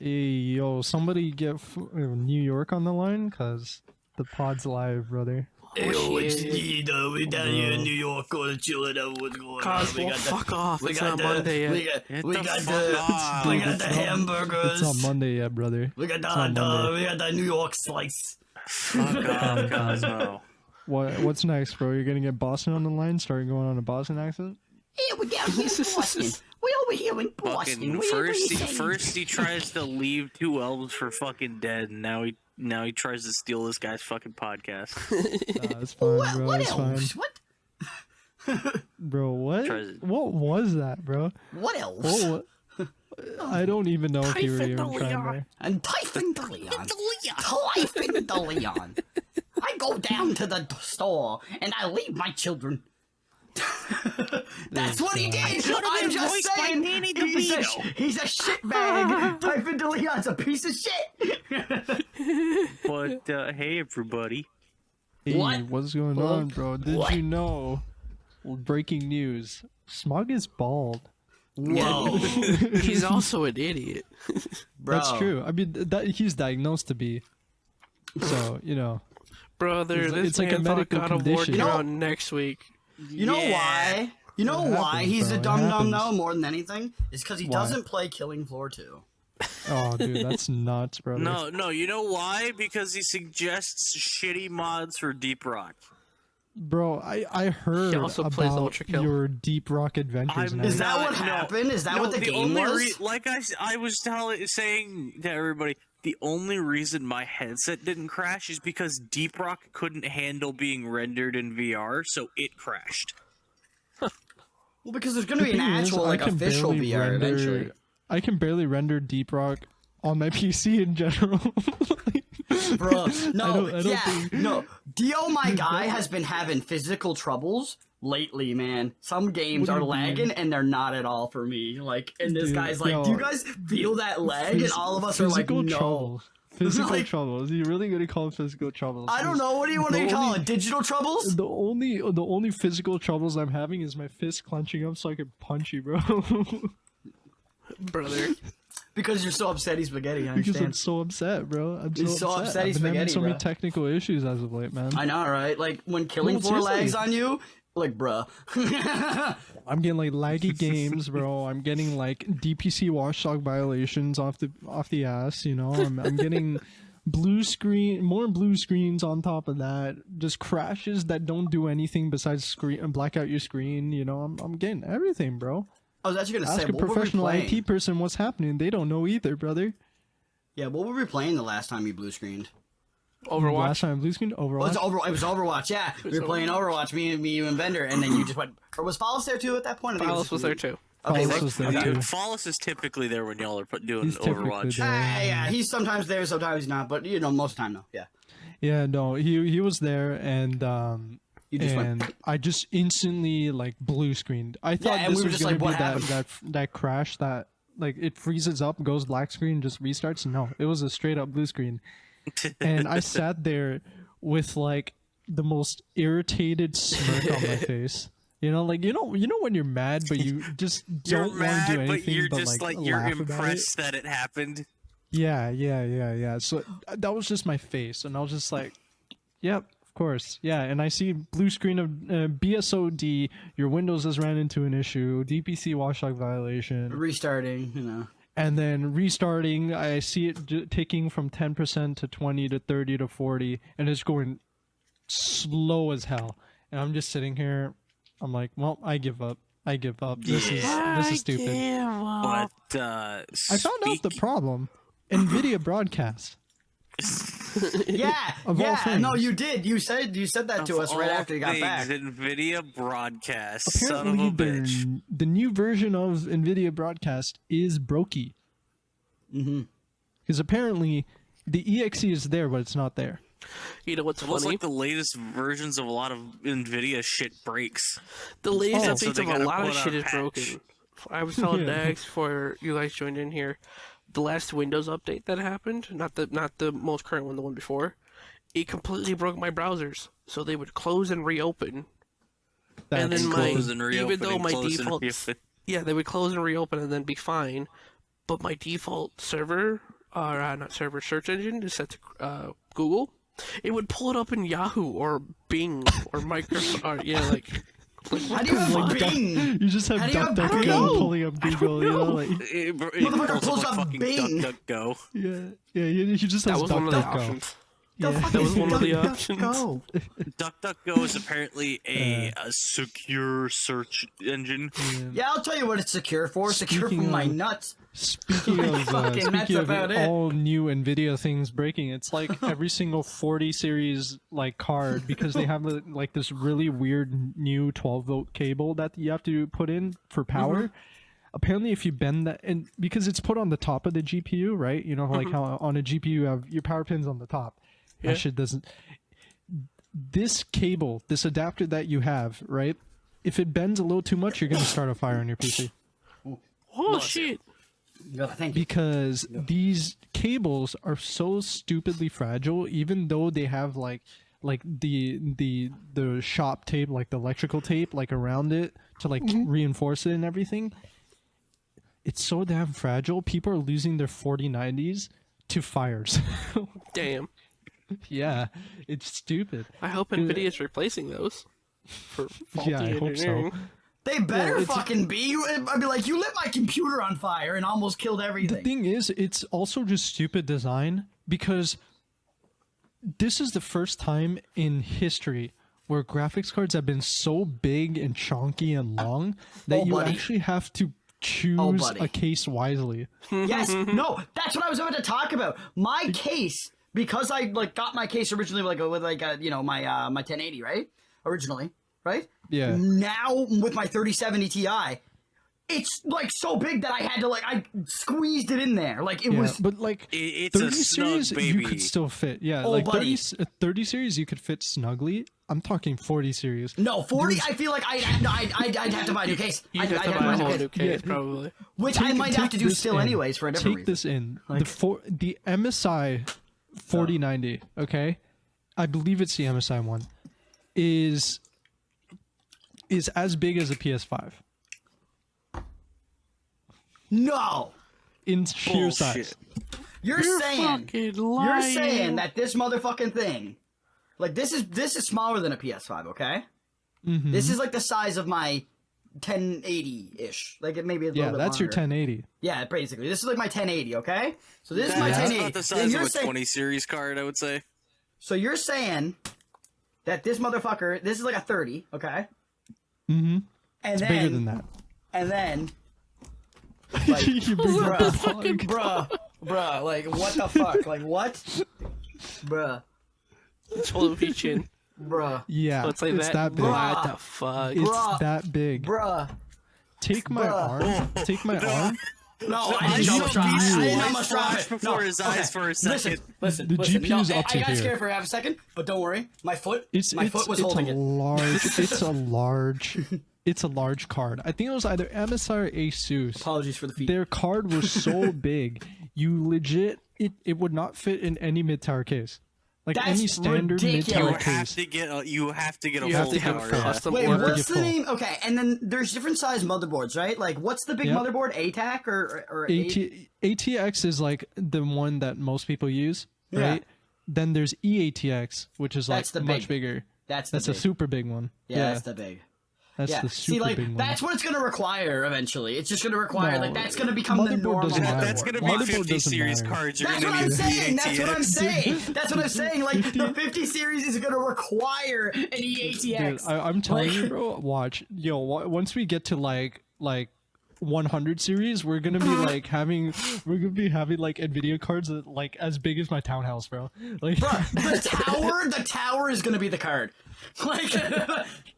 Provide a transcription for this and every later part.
Hey, yo, somebody get New York on the line, cause the pod's live, brother. Hey, yo, it's D. We down here in New York, going to chill it out. What's going on? We got fuck off. It's not the, Monday yet. We got the hamburgers. It's not Monday yet, brother. We got the New York slice. Fuck off, Cosmo. What's next, bro? You're gonna get Boston on the line? Start going on a Boston accent? Yeah, we're down here in Boston. We're over here in Boston. First he tries to leave two elves for fucking dead, and now he tries to steal this guy's fucking podcast. It's fine, bro. What it's else? fine. What? Bro, what? What was that, bro? What else? What? I don't even know if you were even trying there. And Typhon de Leon. Typhon de Leon. I go down to the store and I leave my children. That's what he did. I'm just saying. He's a shitbag. Typhon de Leon's a piece of shit. But hey, everybody. Hey, what's going on, bro? Did you know? Breaking news: Smog is bald. Whoa. He's also an idiot. Bro. That's true. I mean, he's diagnosed to be. So you know, brother, it's like a medical condition. Next week. You know why? You know why he's a dum-dum now more than anything? It's because he doesn't play Killing Floor 2. Oh, dude, that's nuts, bro. No, you know why? Because he suggests shitty mods for Deep Rock. Bro, I heard about your Deep Rock adventures. Is that what happened? Is that what the game was? Like I was saying to everybody, the only reason my headset didn't crash is because Deep Rock couldn't handle being rendered in VR, so it crashed. Well, because there's going to be an actual, like, official VR eventually. I can barely render Deep Rock on my PC in general. Bro, no, Dio, my guy, has been having physical troubles lately, man. Some games are lagging, and they're not at all for me. Like, and this guy's like, do you guys feel that lag? And all of us are like, no. Physical troubles. Are you really gonna call it physical troubles? I don't know. What do you want to call it? Digital troubles? The only physical troubles I'm having is my fist clenching up so I can punch you, bro. Brother. Because you're so upset he's spaghetti, I understand. Because I'm so upset, bro. I'm so upset he's I've been having spaghetti, so many technical issues as of late, man. I know, right? Like, when Killing Floor lags on you, like, bruh. I'm getting, like, laggy games, bro. I'm getting, like, DPC watchdog violations off the ass, you know? I'm getting more blue screens on top of that. Just crashes that don't do anything besides black out your screen, you know? I'm getting everything, bro. I was actually gonna say, ask a professional IT person what's happening. They don't know either, brother. Yeah, what were we playing the last time you blue screened? Overwatch. Last time blue screened? Overwatch. It was Overwatch. Yeah, we were playing Overwatch. Me, you, and Bender, and then you just went. Or was Follis there too at that point? Follis was there too. Okay, Follis is typically there when y'all are doing Overwatch. Yeah, he's sometimes there, sometimes not, but you know, most of the time though. Yeah. Yeah, no, he was there, and I just instantly like blue screened. I thought this was gonna be that crash that like it freezes up, goes black screen, just restarts. No, it was a straight up blue screen, and I sat there with like the most irritated smirk on my face. You know, like you know when you're mad, but you just don't want to do anything. But you're but, just like you're impressed that it happened. Yeah. So that was just my face, and I was just like, "Yep, of course, yeah." And I see blue screen of BSOD. Your Windows has ran into an issue. DPC watchdog violation. Restarting, you know. And then restarting, I see it ticking from 10% to 20 to 30 to 40, and it's going slow as hell. And I'm just sitting here. I'm like, well, I give up. This is stupid. But I found out the problem. NVIDIA broadcast. Yeah. No, you did. You said that to us right after you got back. NVIDIA broadcast. Apparently, son of a bitch. The new version of NVIDIA broadcast is brokey. Because apparently, the EXE is there, but it's not there. You know what's funny? Like the latest versions of a lot of NVIDIA shit breaks. The latest updates of a lot of shit is broken. I was telling Dax before you guys joined in here, the last Windows update that happened, not the most current one, the one before, it completely broke my browsers. So they would close and reopen. And then even though my defaults, they would close and reopen and then be fine. but my default server, not server, search engine is set to Google, it would pull it up in Yahoo or Bing or Microsoft. Like how do you have Bing? You just have DuckDuckGo pulling up Google. You know, like motherfucker pulls up Bing. DuckDuckGo. Yeah. You just have DuckDuckGo. Yeah. That was one of the options. DuckDuckGo is apparently a secure search engine. Yeah, I'll tell you what it's secure for. Secure from my nuts. Speaking of all new NVIDIA things breaking, it's like every single 40 series like card, because they have like this really weird new 12-volt cable that you have to put in for power. Apparently, if you bend that, and because it's put on the top of the GPU, right? You know, like how on a GPU you have your power pins on the top. That shit doesn't. This cable, this adapter that you have, right? If it bends a little too much, you're gonna start a fire on your PC. Oh shit! Because these cables are so stupidly fragile, even though they have like the shop tape, like the electrical tape, like around it to like reinforce it and everything. It's so damn fragile. People are losing their 4090s to fires. Damn. Yeah, it's stupid. I hope NVIDIA is replacing those for faulty I hope so. They better fucking be. I'd be like, you lit my computer on fire and almost killed everything. The thing is, it's also just stupid design, because this is the first time in history where graphics cards have been so big and chunky and long that you actually have to choose a case wisely. Yes, no, that's what I was about to talk about. My case, because I like got my case originally with my 1080, right? Originally, right? Yeah. Now with my 3070 Ti, it's like so big that I had to I squeezed it in there. Like it was, but like it's 30 a snug series baby. you could still fit. Yeah, like 30 series you could fit snugly. I'm talking 40 series. No, 40. I feel like I'd have to buy a new case. I'd have to buy a whole new case, probably. Which I might have to do still anyways for a different reason. Take this in. The MSI 4090. Okay, I believe it's the MSI one. Is as big as a PS5. No. In sheer size. You're saying that this motherfucking thing, like this is smaller than a PS5, okay? Mm-hmm. This is like the size of my 1080-ish. Like it maybe a little bit that's longer. your 1080. Yeah, basically. This is like my 1080, okay? So this is my That's 1080. about the size of a 20 series card, I would say. So you're saying that this motherfucker, this is like a 30, okay? Mm-hmm. And it's then, bigger than that. And then, like, bruh, like, what the fuck? Like, what? Bruh. Bruh. Yeah, it's like that big. What the fuck? It's that big. Bruh. Take my arm. Take my arm. No, I didn't almost drop it. Before his eyes for a second. Listen. The GPU's no, up to I got here. scared for half a second, but don't worry. My foot was holding it. It's a large card. I think it was either MSI or Asus. Apologies for the feet. Their card was so big, you legit it would not fit in any mid-tower case. Like any standard mid-tower case. You have to get a full full tower. Wait, what's the name? Okay, and then there's different size motherboards, right? Like, what's the big motherboard? ATAC or ATX is like the one that most people use, right? Yeah. Then there's EATX, which is like much bigger. That's a super big one. Yeah, that's the big. That's the super big one. That's what it's going to require eventually. It's just going to require, that's going to become the normal. That's going to be 50 series cards. That's what I'm saying. That's what I'm saying. Like, the 50 series is going to require an EATX. Dude, I'm telling you, bro, watch. Once we get to like 100 series, we're gonna be having like NVIDIA cards that like as big as my townhouse, bro. Like, bro, the tower is gonna be the card. Like,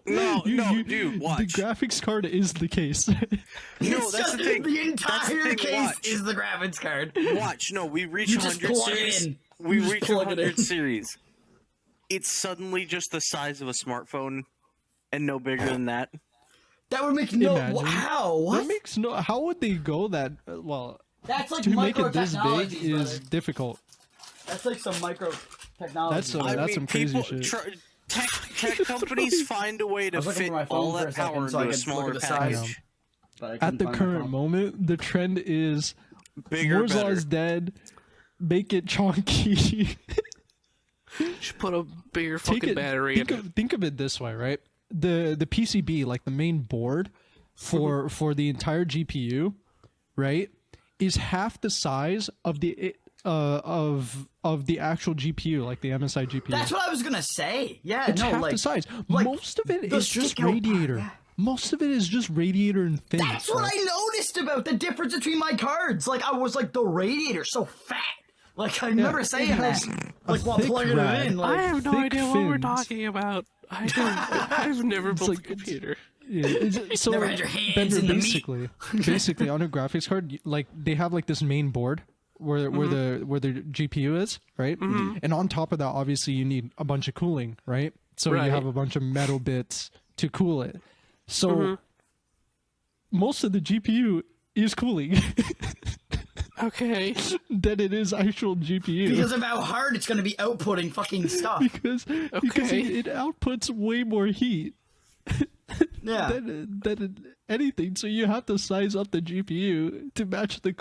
dude, watch. The graphics card is the case. No, that's the thing. The entire case is the graphics card. Watch, we reach 100 series. We reach 100 series. It's suddenly just the size of a smartphone, and no bigger than that. That would make how? What? That makes no. How would they go that? Well, that's like to make it this big is difficult. That's like some micro technology. That's some crazy shit. Tech companies find a way to fit all that power into a smaller package. At the current moment, the trend is Bigger, Moore's Law better. is dead. Make it chonky. Should put a bigger fucking battery in it. Think of it this way, right? The PCB, like the main board for the entire GPU, right, is half the size of the of the actual GPU, like the MSI GPU. That's what I was gonna say. Yeah, it's half the size. Most of it is just radiator. Yeah. Most of it is just radiator and fins. That's what I noticed about the difference between my cards. Like, I was like, the radiator's so fat. Like, I remember saying that. Like, while plugging it in. Like, I have no idea what we're talking about. I've never built a computer. Yeah, so never had your hands in the meat. Basically, on a graphics card, like, they have like this main board where the GPU is, right? And on top of that, obviously, you need a bunch of cooling, right? So you have a bunch of metal bits to cool it. So most of the GPU is cooling. Okay. Than it is actual GPU. Because of how hard it's going to be outputting fucking stuff. because it outputs way more heat. than anything. So you have to size up the GPU to match the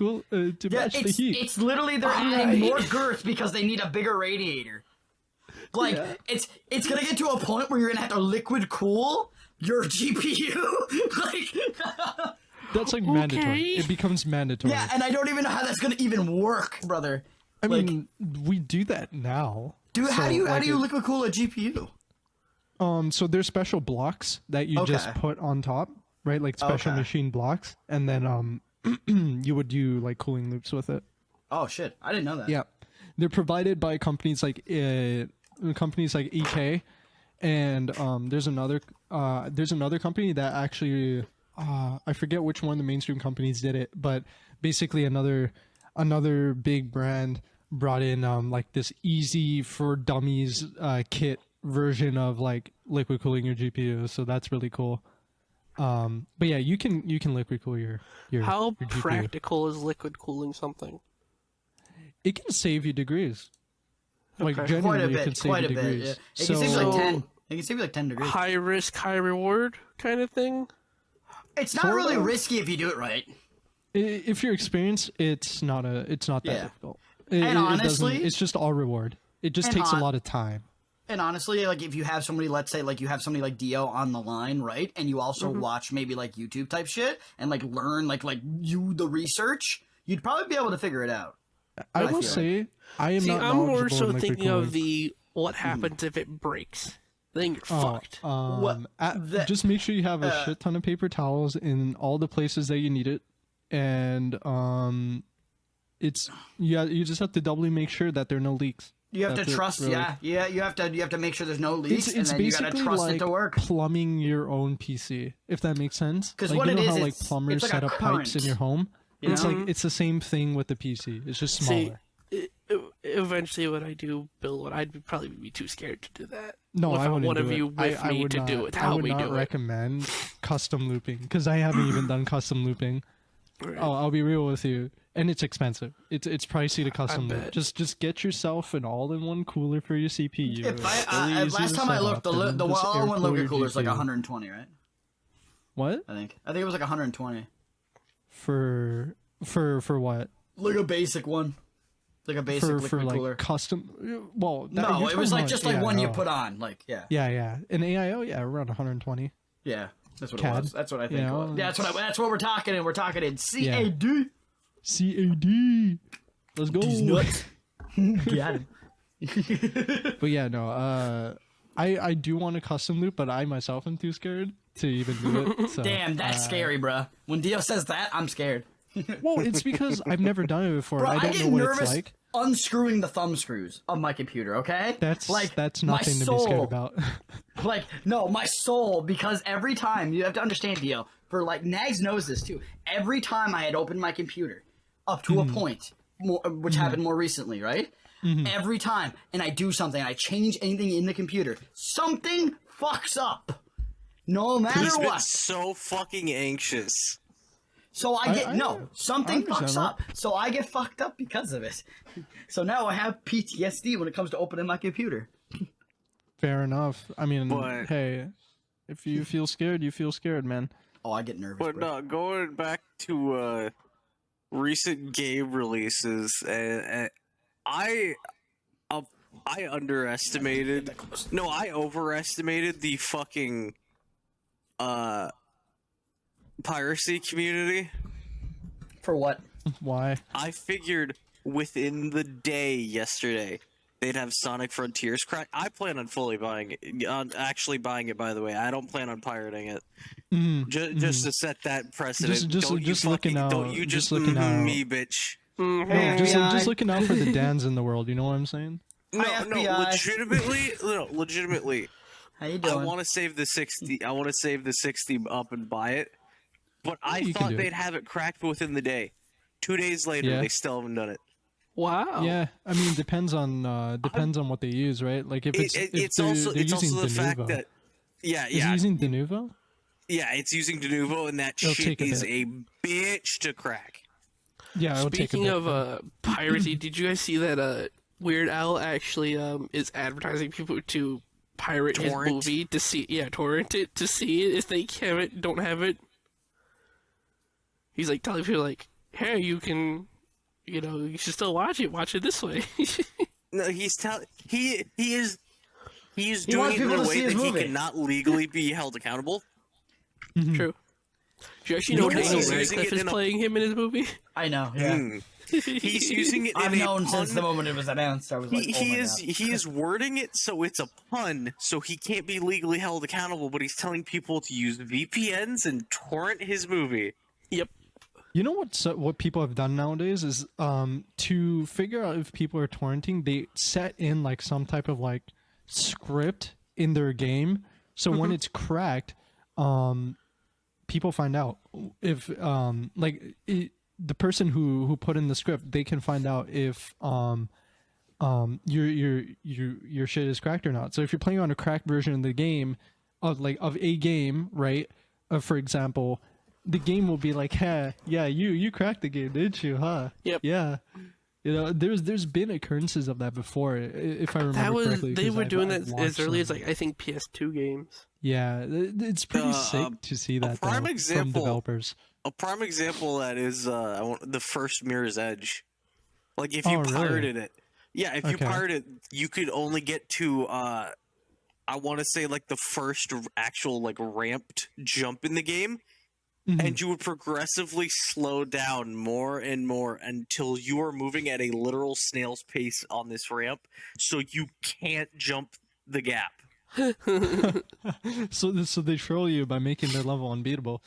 match the heat. It's literally they're adding more girth because they need a bigger radiator. Like it's gonna get to a point where you're gonna have to liquid cool your GPU. Like that's like mandatory. It becomes mandatory. Yeah, and I don't even know how that's gonna even work, brother. I mean, we do that now. Dude, how do you liquid cool a GPU? So there's special blocks that you just put on top, right? Like special machine blocks, and then you would do like cooling loops with it. Oh shit, I didn't know that. Yeah, they're provided by companies like EK, and there's another company that actually I forget which one of the mainstream companies did it, but basically another big brand brought in like this easy for dummies kit version of like liquid cooling your GPU, so that's really cool. But yeah, you can liquid cool your How your practical is liquid cooling something? It can save you degrees. Like Quite genuinely, a bit, it can save you degrees. Yeah. It can save you like 10. It can save you like 10 degrees. High risk, high reward kind of thing. It's not really risky if you do it right. If you're experienced, it's not that difficult. And honestly, it's just all reward. It just takes a lot of time. And honestly, like if you have somebody, let's say like you have somebody like Dio on the line, right? And you also watch maybe like YouTube type shit and like learn like the research, you'd probably be able to figure it out. I will say, I am not. I'm more so in thinking cooling. of what happens if it breaks. Then you're fucked. Just make sure you have a shit ton of paper towels in all the places that you need it, and you just have to doubly make sure that there are no leaks. You have to trust, really. You have to make sure there's no leaks, and then you gotta trust it to work. Plumbing your own PC, if that makes sense. Because like, what you know it is, how like plumbers set up pipes in your home. It's like it's the same thing with the PC. It's just smaller. Eventually, when I do build one, I'd probably be too scared to do that. No, I wouldn't one do of it. you with me to do it. How I would we not do it. recommend custom looping because I haven't even done custom looping. Right. I'll be real with you, and it's expensive. It's pricey to custom loop. Just get yourself an all-in-one cooler for your CPU. Last time I looked, the all-in-one liquid cooler is like 120, right? What? I think it was like 120. For what? Like a basic one. Like a basic liquid like cooler. Custom. Well, no, it was like just like one you put on, like Yeah. An AIO, around 120. Yeah, that's what CAD. it was. That's what I think. Yeah, that's what we're talking in. We're talking in CAD. CAD. Let's go. These nuts. Got him. But yeah, no. I do want a custom loop, but I myself am too scared to even do it. So, damn, that's scary, bruh. When Dio says that, I'm scared. Well, it's because I've never done it before. Bro, I don't know what it's like. Unscrewing the thumb screws of my computer, okay? That's nothing to be scared about. Like, no, my soul, because every time, you have to understand, Dio, for like, Nags knows this too, every time I had opened my computer, up to a point, which happened more recently, right? Every time, and I do something, I change anything in the computer, something fucks up. No matter what. So fucking anxious. So I get something fucks up. So I get fucked up because of it. So now I have PTSD when it comes to opening my computer. Fair enough. I mean, hey, if you feel scared, you feel scared, man. Oh, I get nervous. But bro. going back to recent game releases, and I underestimated. No, I overestimated the fucking piracy community. For what? Why? I figured within the day yesterday they'd have Sonic Frontiers crack. I plan on fully buying it. On actually buying it, by the way. I don't plan on pirating it. Just to set that precedent. Just looking out. Don't you just looking out. me, bitch. No, just looking out for the Dans in the world. You know what I'm saying? Legitimately. How you doing? I want to save the 60. I want to save the 60 up and buy it. But I thought they'd have it cracked within the day. 2 days later, they still haven't done it. Wow. Yeah, I mean, depends on what they use, right? Like if it's also the fact that is it using Denuvo? Yeah, it's using Denuvo, and that shit is a bitch to crack. Yeah, speaking of piracy, did you guys see that Weird Al actually is advertising people to pirate his movie to see torrent it to see it if they don't have it. He's like telling people like, hey, you can, you should still watch it this way. No, he is doing it in a way that he cannot legally be held accountable. Mm-hmm. True. Do you actually know Daniel Radcliffe is playing him in his movie? I know, yeah. He's using it I've known since the moment it was announced. I was like, he is wording it so it's a pun, so he can't be legally held accountable, but he's telling people to use VPNs and torrent his movie. Yep. You know what people have done nowadays is to figure out if people are torrenting, they set in like some type of like script in their game, so when it's cracked, people find out if the person who put in the script, they can find out if your shit is cracked or not. So if you're playing on a cracked version of the game, of a game, right? For example, the game will be like, "Hey, yeah, you cracked the game, didn't you? Huh? Yep. Yeah." There's been occurrences of that before, if I remember correctly. They were doing that as early as I think PS2 games. Yeah, it's pretty sick to see that from developers. A prime example of that is the first Mirror's Edge. Like if you pirated it, if you pirated it, you could only get to I want to say like the first actual like ramped jump in the game. And you would progressively slow down more and more until you are moving at a literal snail's pace on this ramp, so you can't jump the gap. So they troll you by making their level unbeatable.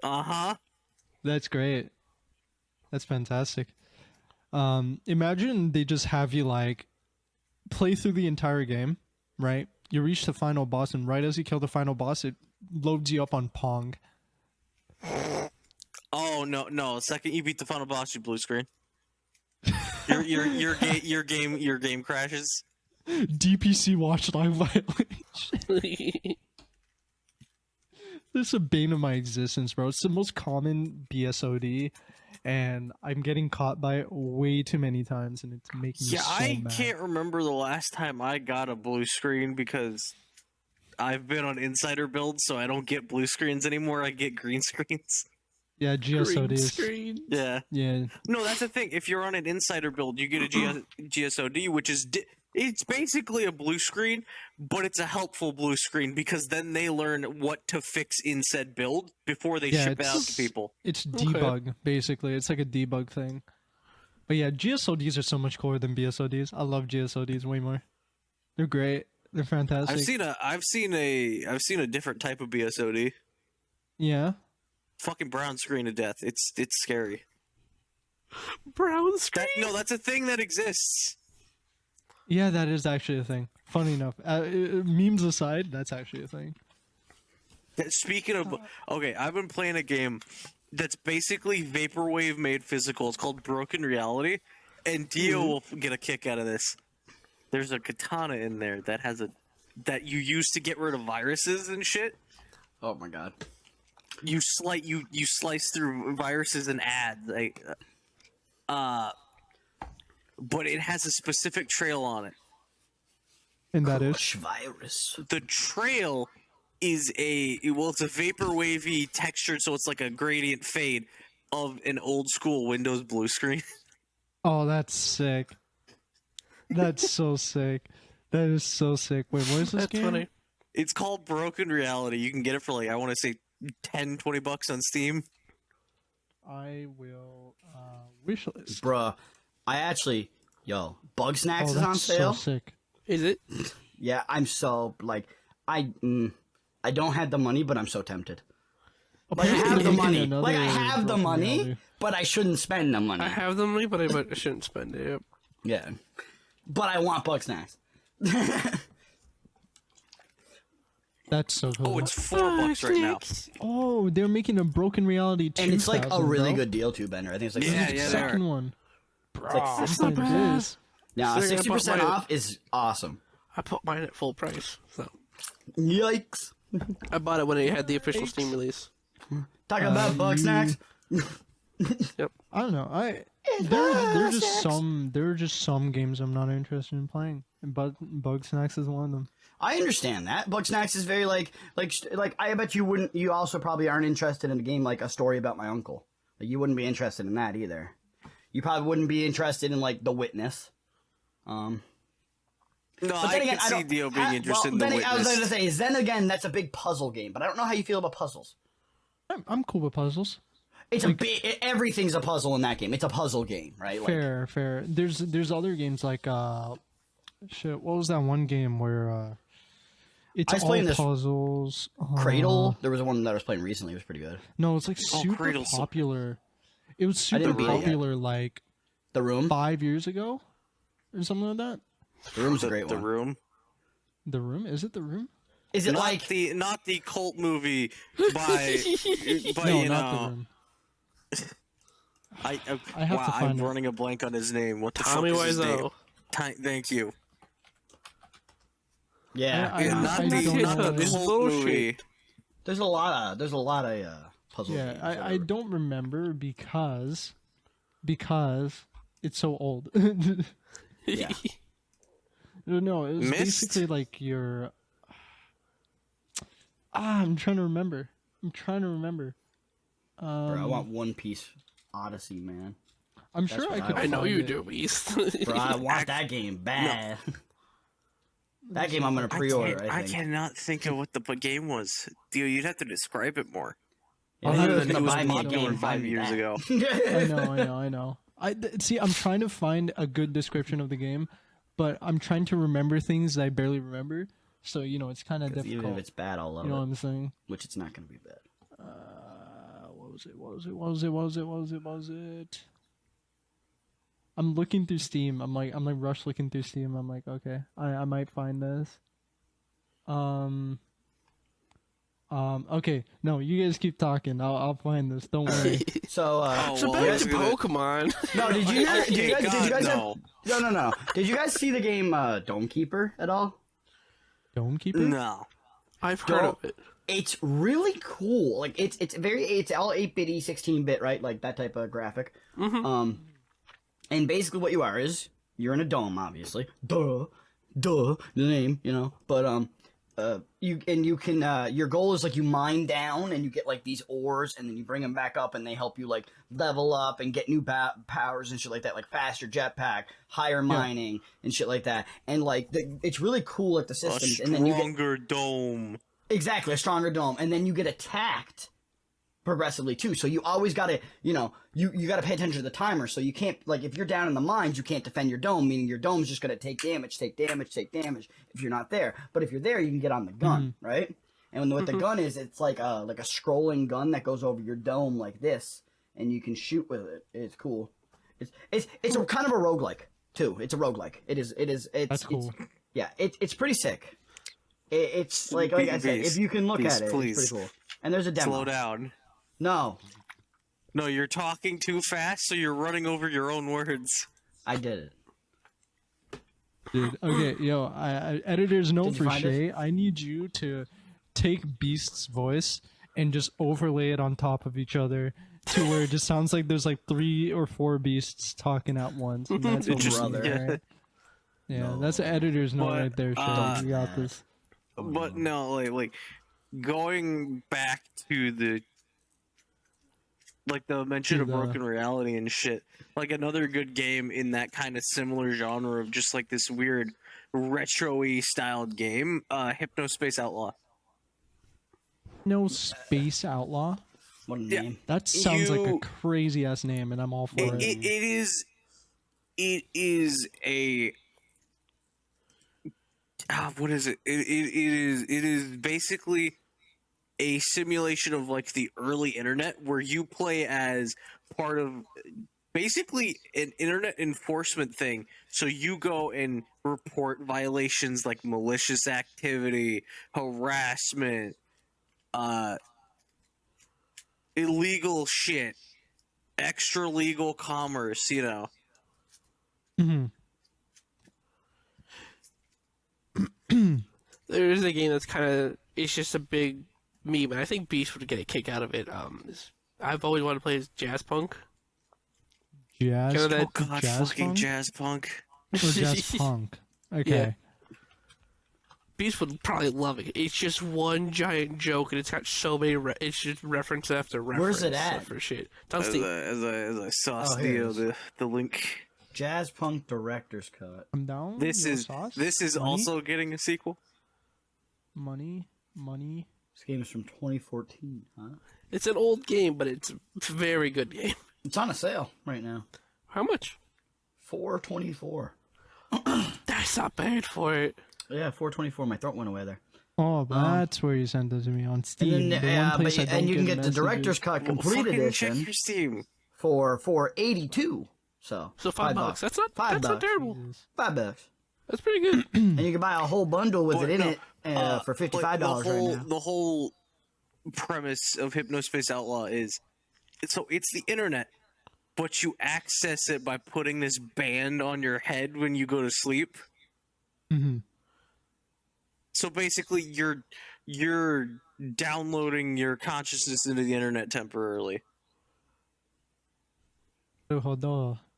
That's great. That's fantastic. Imagine they just have you like play through the entire game, right? You reach the final boss, and right as you kill the final boss, it loads you up on Pong. Oh no! The second you beat the final boss, you blue screen. Your game crashes. DPC watch live violation. This is a bane of my existence, bro. It's the most common BSOD, and I'm getting caught by it way too many times, and it's making me so mad. Can't remember the last time I got a blue screen because I've been on insider builds, so I don't get blue screens anymore. I get green screens. Yeah, GSODs. Yeah. Yeah. No, that's the thing. If you're on an insider build, you get a GSOD, which is it's basically a blue screen, but it's a helpful blue screen because then they learn what to fix in said build before they ship it out to people. It's debug, basically. It's like a debug thing. But yeah, GSODs are so much cooler than BSODs. I love GSODs way more. They're great. They're fantastic. I've seen a different type of BSOD. Yeah. Fucking brown screen to death. It's scary. Brown screen? That's a thing that exists. Yeah, that is actually a thing. Funny enough. Memes aside, that's actually a thing. Speaking of... Okay, I've been playing a game that's basically Vaporwave made physical. It's called Broken Reality. And Dio will get a kick out of this. There's a katana in there that you use to get rid of viruses and shit. Oh my god. You slice through viruses and ads, but it has a specific trail on it. And that is virus. The trail is it's a vapor wavy textured, so it's like a gradient fade of an old school Windows blue screen. Oh, that's sick. That's so sick. That is so sick. Wait, what is this game? Funny. It's called Broken Reality. You can get it for like, I want to say $10-$20 on Steam. I will wishlist. Bruh, I actually, Bug Snacks is on sale. So sick. Is it? Yeah, I'm so like I don't have the money, but I'm so tempted. Like I have the money. Like I have the money, but I shouldn't spend the money. I have the money, but I shouldn't spend it. Yep. Yeah, but I want Bug Snacks. That's so cool. Oh, it's $4 right now. Oh, they're making a Broken Reality 2. And it's like a really good deal too, Bender. I think it's like the second one. It's like 60%. Yeah, 60% off is awesome. I put mine at full price. So. Yikes! I bought it when it had the official Steam release. Talking about Bug Snacks. Yep. I don't know. There are just some games I'm not interested in playing, and Bug Snacks is one of them. I understand that. Bug Snacks is very like I bet you wouldn't. You also probably aren't interested in a game like A Story About My Uncle. Like you wouldn't be interested in that either. You probably wouldn't be interested in like The Witness. No, I can see Dio being interested in The Witness. I was going to say, then again, that's a big puzzle game, but I don't know how you feel about puzzles. I'm cool with puzzles. It's like, everything's a puzzle in that game. It's a puzzle game, right? Fair. There's other games like shit. What was that one game where it's all puzzles? Cradle. There was one that I was playing recently. It was pretty good. No, it's like super popular. It was super popular like The Room 5 years ago or something like that. The Room's a great one. The Room. The Room? Is it The Room? Is it not the cult movie by no, not The Room. I have to find I'm running a blank on his name. What the Tommy fuck is his name? Wiseau. Thank you. Yeah, not the cult movie. There's a lot of puzzle games. I don't remember because it's so old. Yeah. No, it was basically like your. I'm trying to remember. Bro, I want One Piece Odyssey, man. I'm sure I could. I know you do, Beast. Bro, I want that game bad. No. That game I'm gonna pre-order. I cannot think of what the game was. Dio, you'd have to describe it more. Yeah, it was popular 5 years ago. I know. I'm trying to find a good description of the game, but I'm trying to remember things that I barely remember. So it's kind of difficult. Even if it's bad, I'll love it. You know what I'm saying? Which it's not gonna be bad. What was it? I'm looking through Steam. I'm like rush looking through Steam. I'm like, okay, I might find this. Okay, no, you guys keep talking. I'll find this. Don't worry. So, back to Pokemon. No, did you guys? No. Did you guys see the game Dome Keeper at all? Dome Keeper? No, I've heard of it. It's really cool. Like it's all 8-bit, 16-bit, right? Like that type of graphic. Mm-hmm. And basically what you are is you're in a dome, obviously. Duh, the name, But you can your goal is like you mine down and you get like these ores and then you bring them back up and they help you like level up and get new powers and shit like that, like faster jetpack, higher mining and shit like that. And like it's really cool at the systems. A and then stronger dome. Exactly, a stronger dome, and then you get attacked progressively too. So you always gotta, you gotta pay attention to the timer. So you can't, like, if you're down in the mines, you can't defend your dome, meaning your dome's just gonna take damage if you're not there. But if you're there, you can get on the gun, right? And what the gun is, it's like a scrolling gun that goes over your dome like this, and you can shoot with it. It's cool. It's a kind of a roguelike too. It's a roguelike. It's That's cool. It's pretty sick. It's like I said, if you can look at it, it's pretty cool. And there's a demo. Slow down. No, you're talking too fast, so you're running over your own words. I did it. Dude, okay, editors know for Shay, I need you to take Beast's voice and just overlay it on top of each other to where it just sounds like there's like 3 or 4 Beasts talking at once. And that's what brother. Right? Yeah, that's the editor's note right there, Shay. You got this. But no, like going back to like the mention of broken reality and shit. Like another good game in that kind of similar genre of just like this weird retro-y styled game, Hypnospace Outlaw. No Space Outlaw. What a name! That sounds like a crazy ass name, and I'm all for it. It is a. What is it? It is basically a simulation of like the early internet where you play as part of basically an internet enforcement thing. So you go and report violations like malicious activity, harassment, illegal shit, extra legal commerce, you know. There is a game that's kind of, it's just a big meme, and I think Beast would get a kick out of it. I've always wanted to play as Jazz Punk. Jazz? Oh god, Jazz fucking Punk? Jazz Punk. Or Jazz Punk. Okay. Yeah. Beast would probably love it. It's just one giant joke, and it's got so many. It's just reference after reference. Where's it at? For shit. As I saw the link. Jazz Punk Director's Cut. I'm down. This is money? Also getting a sequel. Money. This game is from 2014, huh? It's an old game, but it's a very good game. It's on a sale right now. How much? $4.24. That's not bad for it. Yeah, $4.24. My throat went away there. Oh, that's where you sent it to me on Steam. And, then, you can get the Director's Cut Complete Edition check your Steam. for $4.82. So $5. That's not terrible. $5. That's pretty good. And you can buy a whole bundle with it in it for $55 right now. The whole premise of Hypnospace Outlaw is it's the internet, but you access it by putting this band on your head when you go to sleep. Mm-hmm. So basically, you're downloading your consciousness into the internet temporarily.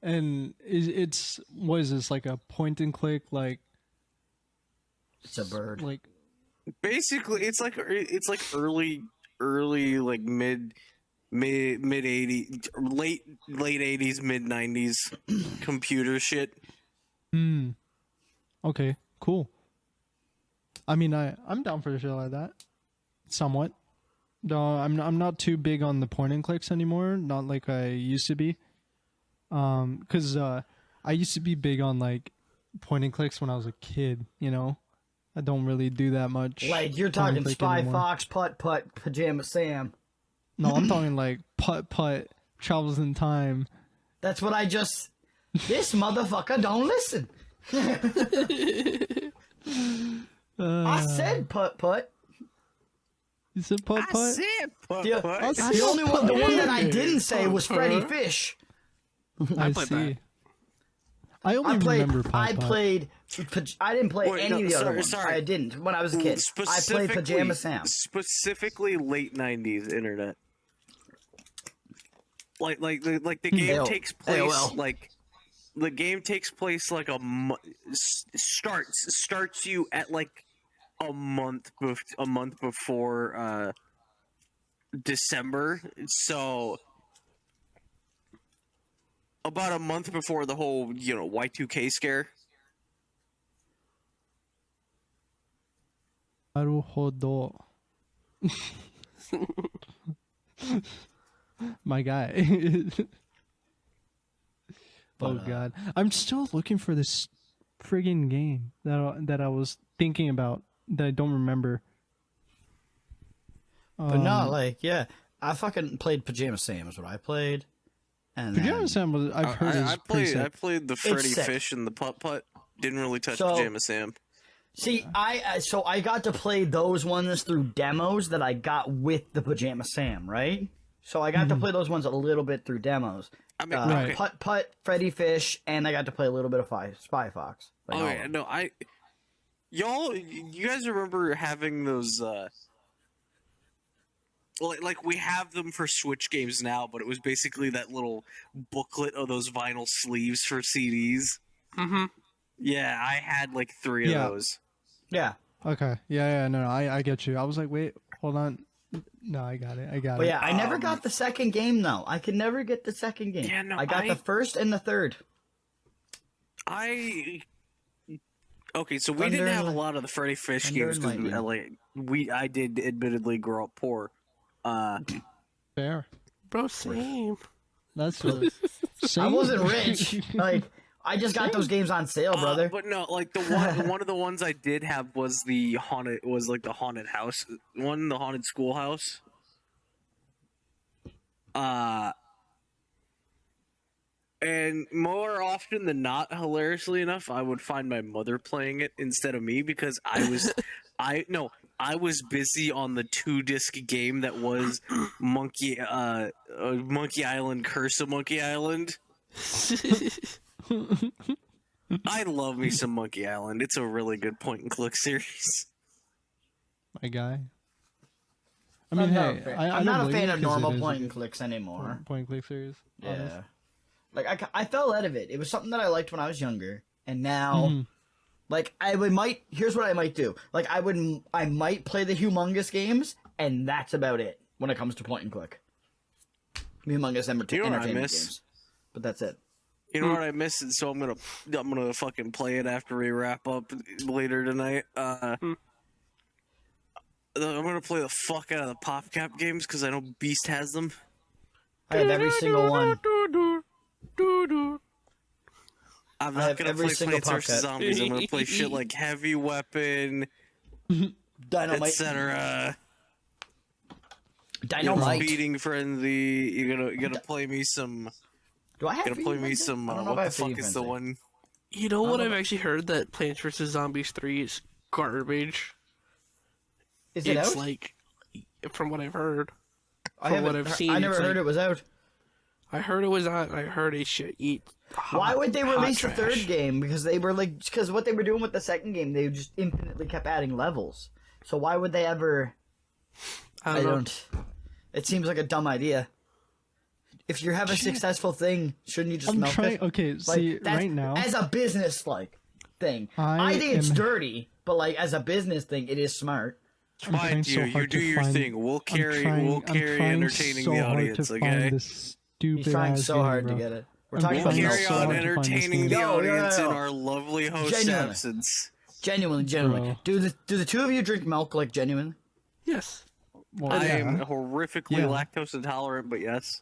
And it's what is this, like a point and click, like it's a bird. Like basically, it's like early like mid 80s, late 80s, mid 90s computer shit. Okay, cool. I mean, I'm down for a shit like that. Somewhat. No, I'm not too big on the point and clicks anymore. Not like I used to be. Because I used to be big on like point and clicks when I was a kid. You know, I don't really do that much. Like you're talking Spy anymore. Fox, Putt Putt, Pajama Sam. No, I'm talking like Putt Putt, Travels in Time. That's what I just. This motherfucker don't listen. I said Putt Putt. You said Putt Putt? I said Putt Putt. The only one, the one that I didn't say was Freddy Fish. I see. I only remember Putt Putt. I didn't play any of the other ones. I didn't when I was a kid. I played Pajama Sam. Specifically late 90s internet. Like the game takes place like the game takes place like starts you at like a month before December. So about a month before the whole, Y2K scare. Naruhodo. My guy. Oh god, I'm still looking for this friggin' game that I was thinking about that I don't remember. But no, I fucking played Pajama Sam is what I played. And Pajama Sam was I've heard I played the Freddy Fish and the Putt Putt. Didn't really touch Pajama Sam. See, I got to play those ones through demos that I got with the Pajama Sam, right? So I got to play those ones a little bit through demos. I mean, Putt Putt, Freddy Fish, and I got to play a little bit of Spy Fox. You guys remember having those? Like we have them for Switch games now, but it was basically that little booklet of those vinyl sleeves for CDs. Mm-hmm. Yeah, I had like 3 of those. Yeah. Okay. Yeah. No, I get you. I was like, wait, hold on. No, I got it. I got But it. yeah, I never got the second game though. I could never get the second game. Yeah, no, I got the first and the third. Okay, so we didn't have a lot of the Freddy Fish games because I did admittedly grow up poor. Fair. Bro, same. That's same. I wasn't rich. Like, I just got those games on sale, brother. But no, like one of the ones I did have was the haunted house one, the haunted schoolhouse. And more often than not, hilariously enough, I would find my mother playing it instead of me because I was busy on the 2-disc game that was Monkey Island, Curse of Monkey Island. I love me some Monkey Island. It's a really good point and click series. My guy. I mean, I'm not a fan of normal point and clicks anymore. Point and click series. Yeah. Honest. Like I fell out of it. It was something that I liked when I was younger, and now, like here's what I might do. Like I might play the humongous games, and that's about it when it comes to point and click. Humongous entertainment games, but that's it. You know what I miss? So I'm gonna fucking play it after we wrap up later tonight. I'm gonna play the fuck out of the PopCap games because I know Beast has them. I have every single one. I'm not gonna play Plants vs Zombies. I'm gonna play shit like Heavy Weapon, Dynamite, etc. Dynamite, Feeding Frenzy. You're gonna play me some. Do I have? Gonna play me some. What the fuck is the one? You know what? I've actually heard that Plants vs Zombies 3 is garbage. Is it out? It's like, from what I've heard, what I've seen, I never heard it was out. I heard it was out. I heard it should eat. Why would they release the third game? Because what they were doing with the second game, they just infinitely kept adding levels. So why would they ever? I don't. It seems like a dumb idea. If you have a successful thing, shouldn't you just milk it? Okay, see, right now, as a business thing, I think it's dirty, but like as a business thing, it is smart. Fine, you do your thing. We'll carry entertaining the audience, okay? He's trying so hard to get it. We'll carry on entertaining the audience in our lovely host's absence. Genuinely. Do the two of you drink milk like genuine? Yes. Well, I am horrifically lactose intolerant, but yes.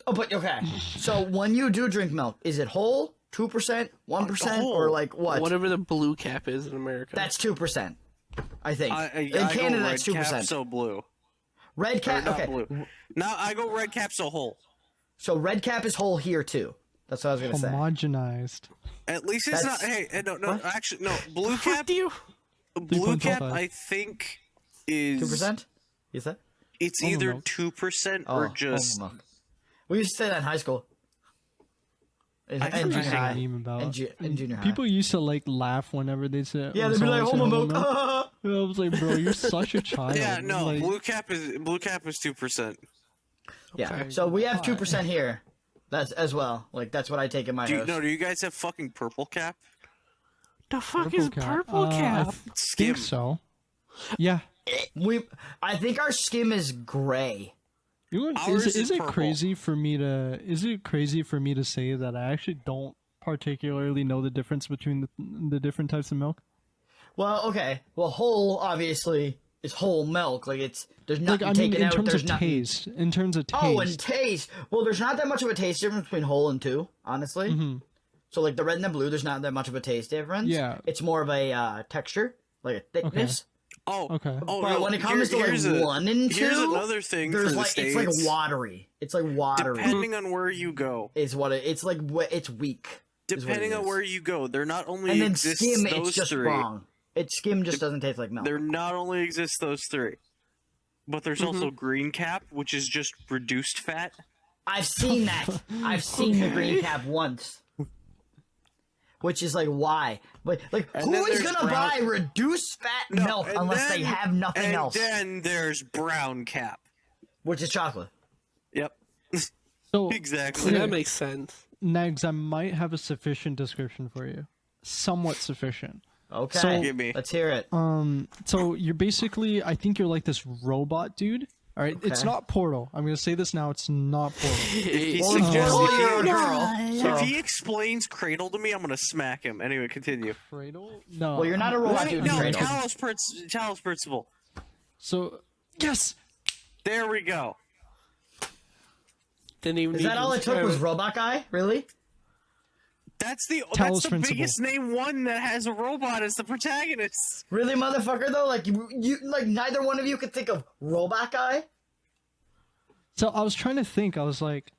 Oh, but okay. So when you do drink milk, is it whole, 2%, 1%, or like what? Whatever the blue cap is in America. That's 2%. I think. In Canada, that's 2%. Cap, so blue. Red cap. Okay. Blue. Now I go red cap, so whole. So red cap is whole here too. That's what I was gonna say. Homogenized. At least it's not. Hey, no. Actually, no. Blue cap. Blue cap, I think is 2%. Is that? It's either 2% or just. We used to say that in high school. And junior high. And junior high. People used to like laugh whenever they said. Yeah, they'd be like, "Homo milk." I was like, "Bro, you're such a child." Yeah, no. Like, blue cap is 2%. Yeah. Okay. So we have 2% here. That's as well. Like that's what I take in my house. No, do you guys have fucking purple cap? The fuck is purple cap? I think so. Yeah. I think our skim is gray. Is it crazy for me to say that I actually don't particularly know the difference between the different types of milk? Well, okay. Well, whole obviously is whole milk. Like there's nothing taken out. In terms of taste. Oh, and taste. Well, there's not that much of a taste difference between whole and two, honestly. Mm-hmm. So like the red and the blue, there's not that much of a taste difference. Yeah. It's more of a texture, like a thickness. Okay. Oh, okay. Oh, but when it comes to like 1 and 2, here's another thing for the States. It's like watery. It's like watery. Depending on where you go, it's like it's weak. Depending on where you go, there not only and then exists skim, those it's just three. Wrong. Skim just doesn't taste like milk. There not only exist those three, but there's also green cap, which is just reduced fat. I've seen that. I've seen the green cap once. Which is like why? But like, who is gonna buy reduced fat milk unless they have nothing else? And then there's brown cap, which is chocolate. Yep. So exactly. That makes sense. Nags, I might have a sufficient description for you. Somewhat sufficient. Okay. So, let's hear it. So you're basically, I think you're like this robot dude, All right, it's not Portal. I'm gonna say this now. It's not Portal. If he explains Cradle to me, I'm gonna smack him. Anyway, continue. Cradle? No. Well, you're not a robot. No, Talos Principle. So yes, there we go. Didn't even. Is that all it took? Was Robot Guy? Really? That's the Principle. biggest name one that has a robot as the protagonist. Really, motherfucker? Though, like you like neither one of you could think of Robot Guy. So I was trying to think. I was like,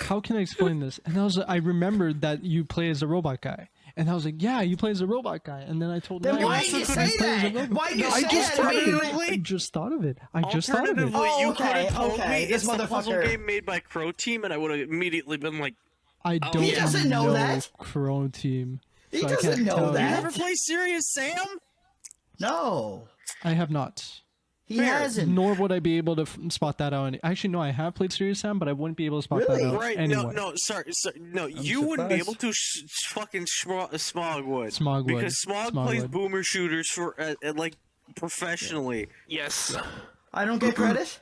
how can I explain this? And I remembered that you play as a robot guy. And I was like, yeah, you play as a robot guy. And then I told him, why did you say that? Why did you say that? I just thought of it. Alternatively, you could have told me this it's the puzzle game made by Crow Team, and I would have immediately been like, I don't he doesn't know that. Crow Team. He doesn't know that. You never play Serious Sam? No. I have not. He hasn't. Nor would I be able to spot that out. Actually, no, I have played Serious Sam, but I wouldn't be able to spot that out. Right? Anyway. No, sorry. No, you wouldn't be able to. Fucking Smog would. Smog would. Because Smog plays boomer shooters for like professionally. Yes. I don't get credit.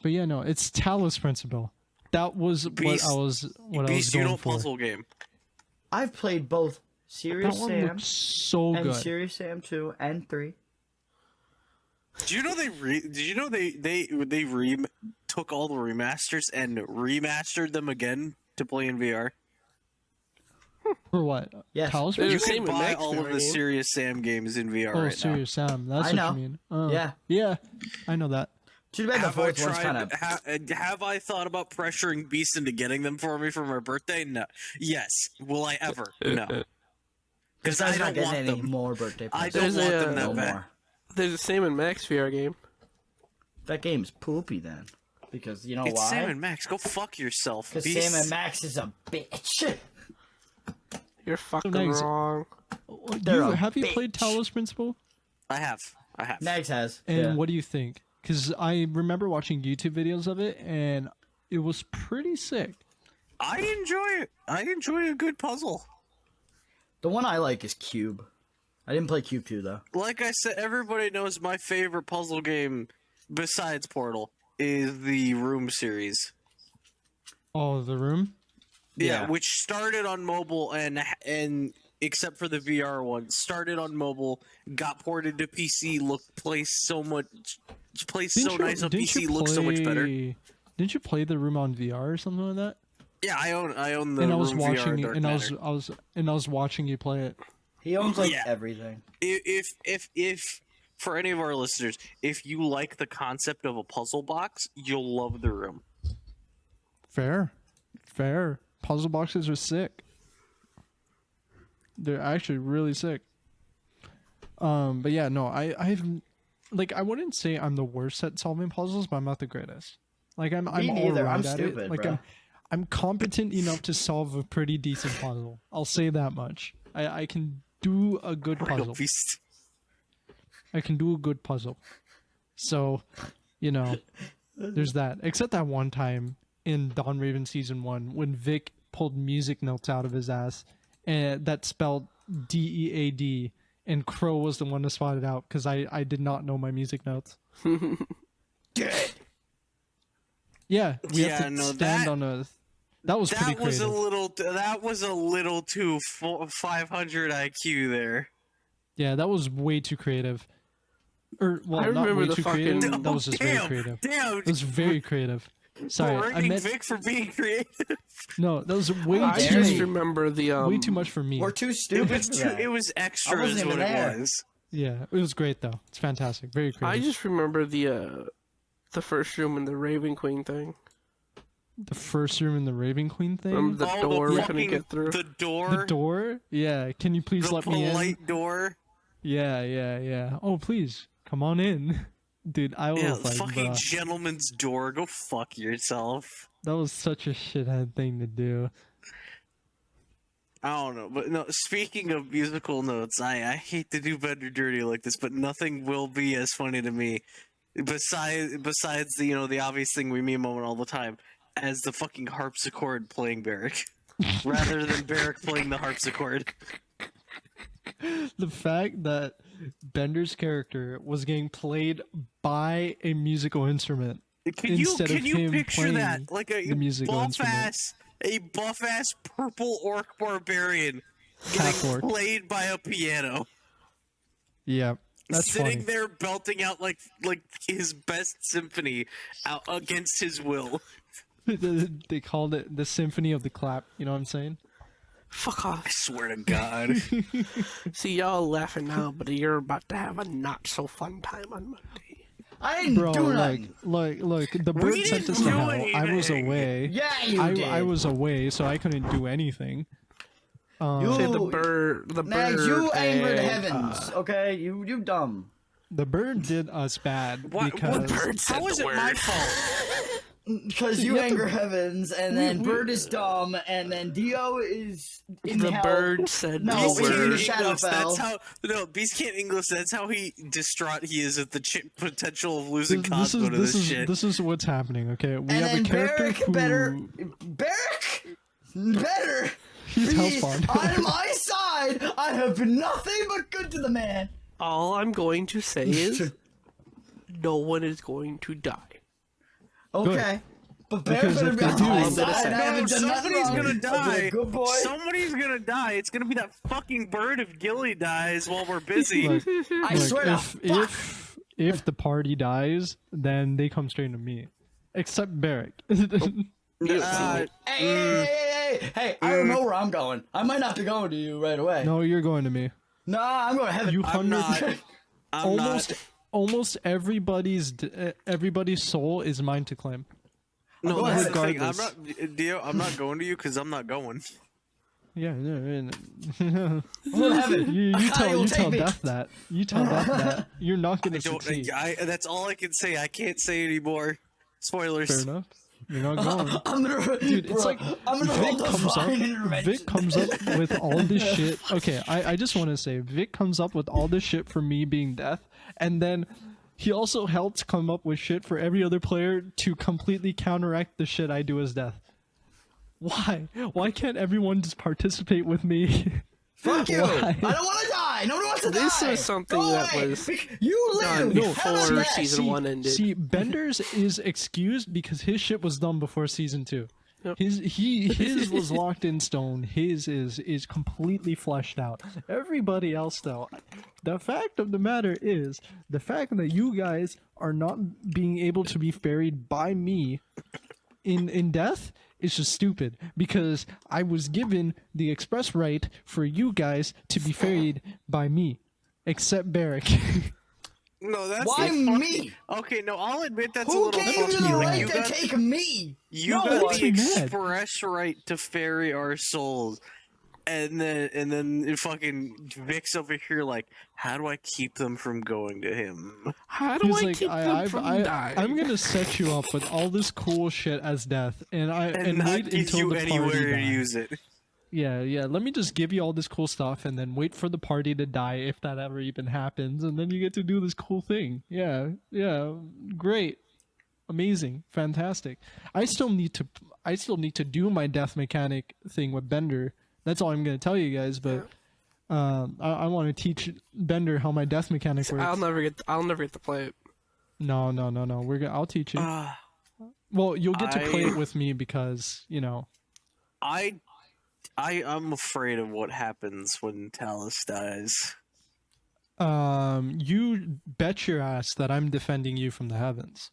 But yeah, no, it's Talos Principle. That was Beast, what I was Beast, going you know for. puzzle game. I've played both Serious That one Sam looks so and good. Serious Sam 2 and 3. Do you know they took all the remasters and remastered them again to play in VR? For what? Yes. Talos You Principle? can buy all of the Serious Sam games in VR right Serious Sam. That's I know. what you mean. Oh. Yeah. Yeah, I know that. Too bad the Have I fourth one's kind of. have I thought about pressuring Beast into getting them for me for my birthday? No. Yes. Will I ever? No. Because I don't want any them. more birthday I presents. don't want them that No bad. more. There's a Sam and Max VR game. That game's poopy then. Because you know It's why? Sam and Max. Go fuck yourself. Because Beast. Sam and Max is a bitch. You're fucking Nags, wrong. Have you played Talos Principle? I have. Nags has. And what do you think? Because I remember watching YouTube videos of it, and it was pretty sick. I enjoy it. I enjoy a good puzzle. The one I like is Cube. I didn't play Cube 2 though. Like I said, everybody knows my favorite puzzle game besides Portal is the Room series. Oh, The Room? Yeah, which started on mobile and except for the VR one, started on mobile, got ported to PC, plays so nice on PC, looks so much better. Didn't you play The Room on VR or something like that? Yeah, I own the and I Room was watching VR you, Dark and Matter. I was watching you play it. He owns like everything. If for any of our listeners, if you like the concept of a puzzle box, you'll love The Room. Fair. Puzzle boxes are sick. They're actually really sick. But yeah, no, I've like I wouldn't say I'm the worst at solving puzzles, but I'm not the greatest. Like I'm all right I'm at stupid, it. Like bro. I'm competent enough to solve a pretty decent puzzle. I'll say that much. I can do a good puzzle. I can do a good puzzle. So, there's that. Except that one time in Dawn Raven Season 1 when Vic pulled music notes out of his ass and that spelled DEAD and Crow was the one to spot it out because I did not know my music notes. Yeah, we have to stand on a... That was pretty creative. That was a little too 500 IQ there. Yeah, that was way too creative. Or I not remember way the too fucking- creative. That was just very creative. Damn, It was very creative. Sorry, I rating meant Vic for being creative. no. That was way I too just remember the way too much for me. We're too It stupid. was for that. it was extra, I wasn't is what even there. it was. Yeah, it was great though. It's fantastic. Very creative. I just remember the first room in the Raven Queen thing. The first room in the Raven Queen thing. Remember the door we couldn't get through? The door. The door? Yeah. Can you please The let me in? polite door. Yeah. Oh, please come on in, dude. I was Yeah, like, fucking bruh, gentleman's door. Go fuck yourself. that was such a shithead thing to do. I don't know, but no. Speaking of musical notes, I hate to do Bender dirty like this, but nothing will be as funny to me besides the the obvious thing we meme on all the time as the fucking harpsichord playing Barrick, rather than Barrick playing the harpsichord. The fact that Bender's character was getting played by a musical instrument Can you picture that? Like a buff ass purple orc barbarian getting played by a piano. Yeah, that's sitting funny. there belting out like his best symphony out against his will. They called it the Symphony of the Clap. You know what I'm saying? Fuck off. I swear to God. See, y'all laughing now, but you're about to have a not so fun time on Monday. I didn't do nothing. Look, the bird sent us to hell. I was away. Yeah, you did. I was away, so I couldn't do anything. You said the bird. Max, you angered the heavens. Okay, you dumb. The bird did us bad because how was it my fault? Because you anger heavens, and then Bird is dumb, and then Dio is in the hell. Bird said no, Beast we're in the That's how Beast can't English. That's how distraught he is at the potential of losing Cosmo to this shit. This is what's happening. Okay, we and have a character who better. He's Hellspawn. On my side, I have been nothing but good to the man. All I'm going to say is, no one is going to die. Okay. But Bear better be on my side. Somebody's gonna die. Good boy. Somebody's gonna die. It's gonna be that fucking bird if Gilly dies while we're busy. I swear if the party dies, then they come straight to me. Except Barrick. Hey, I don't know where I'm going. I might not be going to you right away. No, you're going to me. No, I'm going to heaven. Almost everybody's soul is mine to claim. No, that's the thing. I'm not going to you because I'm not going. Yeah. I'm going to heaven. You tell Death that. You tell Death that. You're not going to succeed. That's all I can say. I can't say anymore. Spoilers. Fair enough. You're not going. Dude, it's like Vic comes up with all this shit. Okay, I just want to say Vic comes up with all this shit for me being Death, and then he also helps come up with shit for every other player to completely counteract the shit I do as Death. Why? Why can't everyone just participate with me? Fuck you! Why? I don't want to die. Nobody wants to die. This is something that was done before season 1 ended. See, Bender's is excused because his shit was done before season 2. Yep. His was locked in stone. His is completely fleshed out. Everybody else, though, the fact of the matter is the fact that you guys are not being able to be ferried by me in Death. It's just stupid because I was given the express right for you guys to be ferried by me, except Barrick. No, that's why me? Okay, no, I'll admit that's Who a little gave you the right to take me? You got the express right to ferry our souls. And then fucking Vic's over here like, how do I keep them from going to him? How do I keep them from dying? I'm gonna set you up with all this cool shit as Death, and not wait give until you the anywhere party to dies. use it. Yeah. Let me just give you all this cool stuff, and then wait for the party to die if that ever even happens, and then you get to do this cool thing. Yeah. Great, amazing, fantastic. I still need to do my Death mechanic thing with Bender. That's all I'm gonna tell you guys, but I want to teach Bender how my Death mechanic works. I'll never get to play it. No. I'll teach you. Well, you'll get to play it with me because I'm afraid of what happens when Talus dies. You bet your ass that I'm defending you from the heavens.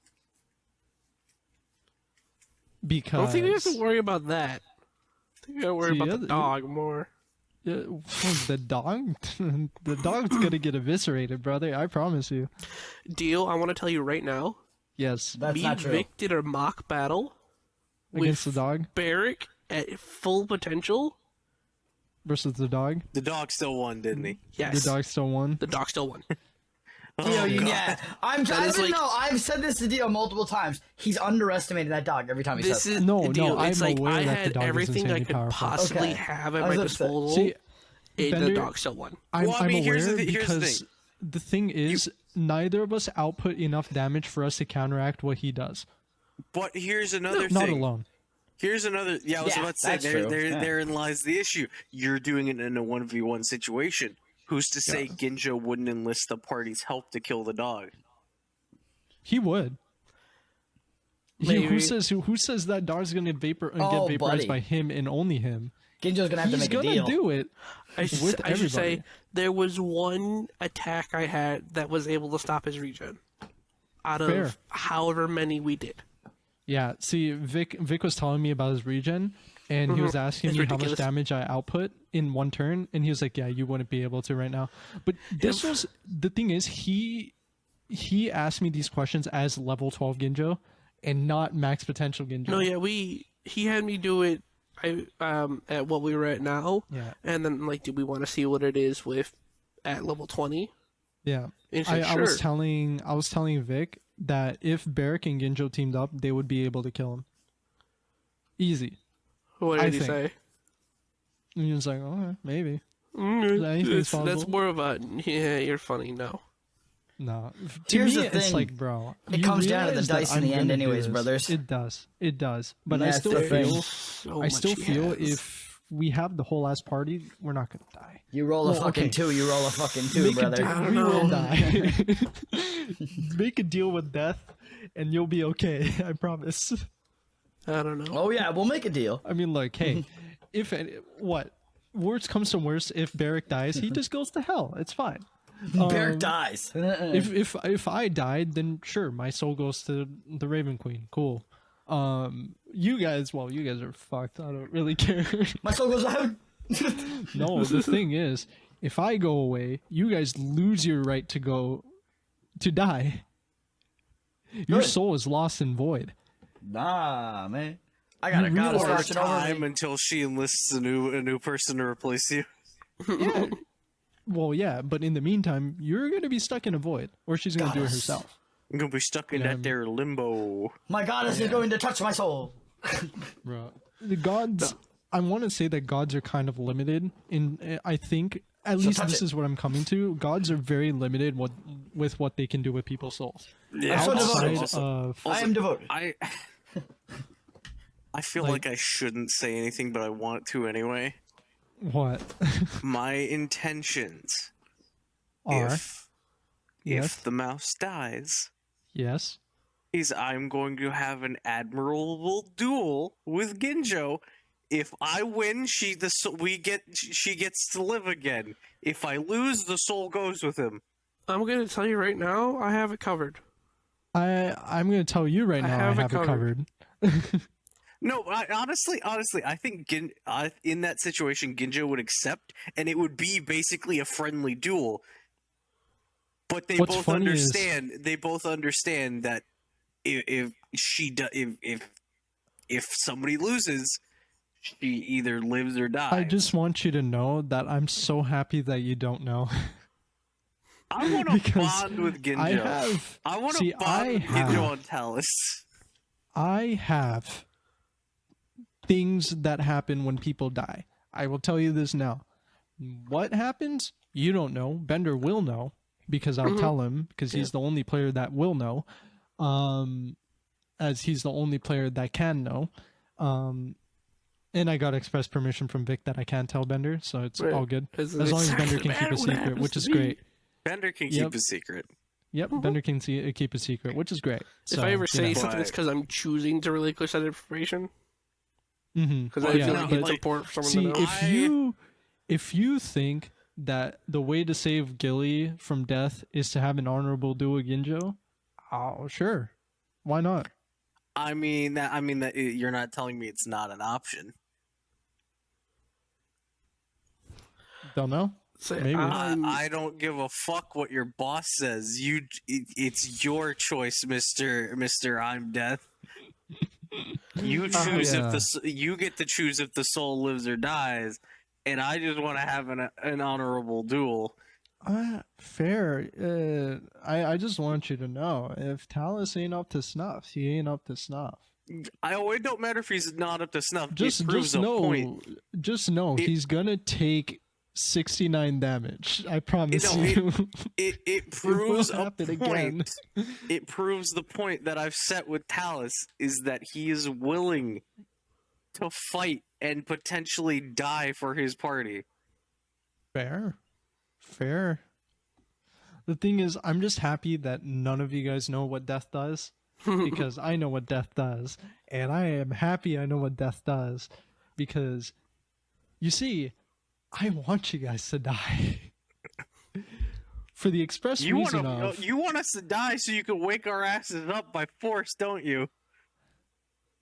Because I don't think you have to worry about that. You gotta worry about the dog more. Yeah, the dog? The dog's gonna get eviscerated, brother. I promise you. Deal, I want to tell you right now. Yes. That's not true. Vic did a mock battle against the dog. Barrick at full potential versus the dog. The dog still won, didn't he? Yes. The dog still won. The dog still won. Dio, yeah. I've said this to Dio multiple times. He's underestimated that dog every time he says it. No, it's I'm like aware I that the had dog everything is I could powerful. possibly have at my disposal. See, and Bender, the dog still won. I'm aware here's because the thing is, neither of us output enough damage for us to counteract what he does. But here's another thing. Not alone. Here's another. Yeah, I was about to say, therein lies the issue. You're doing it in a 1v1 situation. Who's to say Ginjo wouldn't enlist the party's help to kill the dog? He would. Who says that Dar's gonna get vaporized buddy. by him and only him? Ginjo's gonna have to make a deal. He's gonna do it. I should say there was one attack I had that was able to stop his regen. Out of however many we did. Yeah, see, Vic was telling me about his regen, and he was asking me how much damage I output in one turn, and he was like, yeah, you wouldn't be able to right now. But this was, the thing is, he asked me these questions as level 12 Ginjo, and not max potential Ginjo. No, yeah, he had me do it at what we were at now, and then, like, did we want to see what it is with at level 20? Yeah, I was telling Vic that if Barrick and Ginjo teamed up, they would be able to kill him. Easy. What did he say? And he was like, oh, maybe. That's more of a, yeah, you're funny, no. No. To me, it's like, bro. It comes down to the dice in the end anyways, brothers. It does. But I still feel if we have the whole ass party, we're not gonna die. You roll a fucking 2, you roll a fucking 2, brother. We will die. Make a deal with death, and you'll be okay. I promise. I don't know. Oh yeah, we'll make a deal. I mean, like, hey, worst comes to worst, if Barrick dies, he just goes to hell. It's fine. Barrick dies. If I died, then sure, my soul goes to the Raven Queen. Cool. You guys are fucked. I don't really care. My soul goes out. No, the thing is, if I go away, you guys lose your right to die. Your soul is lost and void. Nah, man. I got a goddess watching over me until she enlists a new person to replace you. Yeah. Well, yeah, but in the meantime, you're gonna be stuck in a void, or she's gonna do it herself. I'm gonna be stuck in that there limbo. My goddess is going to touch my soul. Bro, the gods. I want to say that gods are kind of limited. I think at least this is what I'm coming to. Gods are very limited with what they can do with people's souls. Yeah, I am devoted. I feel like I shouldn't say anything, but I want to anyway. What? My intentions are if the mouse dies. Yes. Is I'm going to have an admirable duel with Ginjo. If I win, she gets to live again. If I lose, the soul goes with him. I'm gonna tell you right now, I have it covered. I'm gonna tell you right now, I have it covered. No, honestly, I think in that situation, Ginjo would accept, and it would be basically a friendly duel. But they both understand. They both understand that if somebody loses, she either lives or dies. I just want you to know that I'm so happy that you don't know. I want to bond with Ginjo. I want to bond with Ginjo on Talus. I have things that happen when people die. I will tell you this now. What happens? You don't know. Bender will know because I'll tell him because he's the only player that will know. As he's the only player that can know. And I got express permission from Vic that I can't tell Bender, so it's all good. As long as Bender can keep a secret, which is great. Bender can keep a secret. Yep, Bender can keep a secret, which is great. If I ever say something, it's because I'm choosing to relinquish that information. Because I feel like it's important for someone to know. If you think that the way to save Gilly from death is to have an honorable duel with Ginjo, oh sure, why not? I mean that you're not telling me it's not an option. Don't know. Maybe. I don't give a fuck what your boss says. It's your choice, Mister I'm Death. You choose you get to choose if the soul lives or dies, and I just want to have an honorable duel. Fair. I just want you to know, if Talus ain't up to snuff, he ain't up to snuff. It don't matter if he's not up to snuff. Just know he's gonna take 69 damage. I promise you. It proves a point. Again. It proves the point that I've set with Talus is that he is willing to fight and potentially die for his party. Fair. The thing is, I'm just happy that none of you guys know what death does. because I know what death does, and I am happy I know what death does, because you see, I want you guys to die. For the express reason of... You want us to die so you can wake our asses up by force, don't you?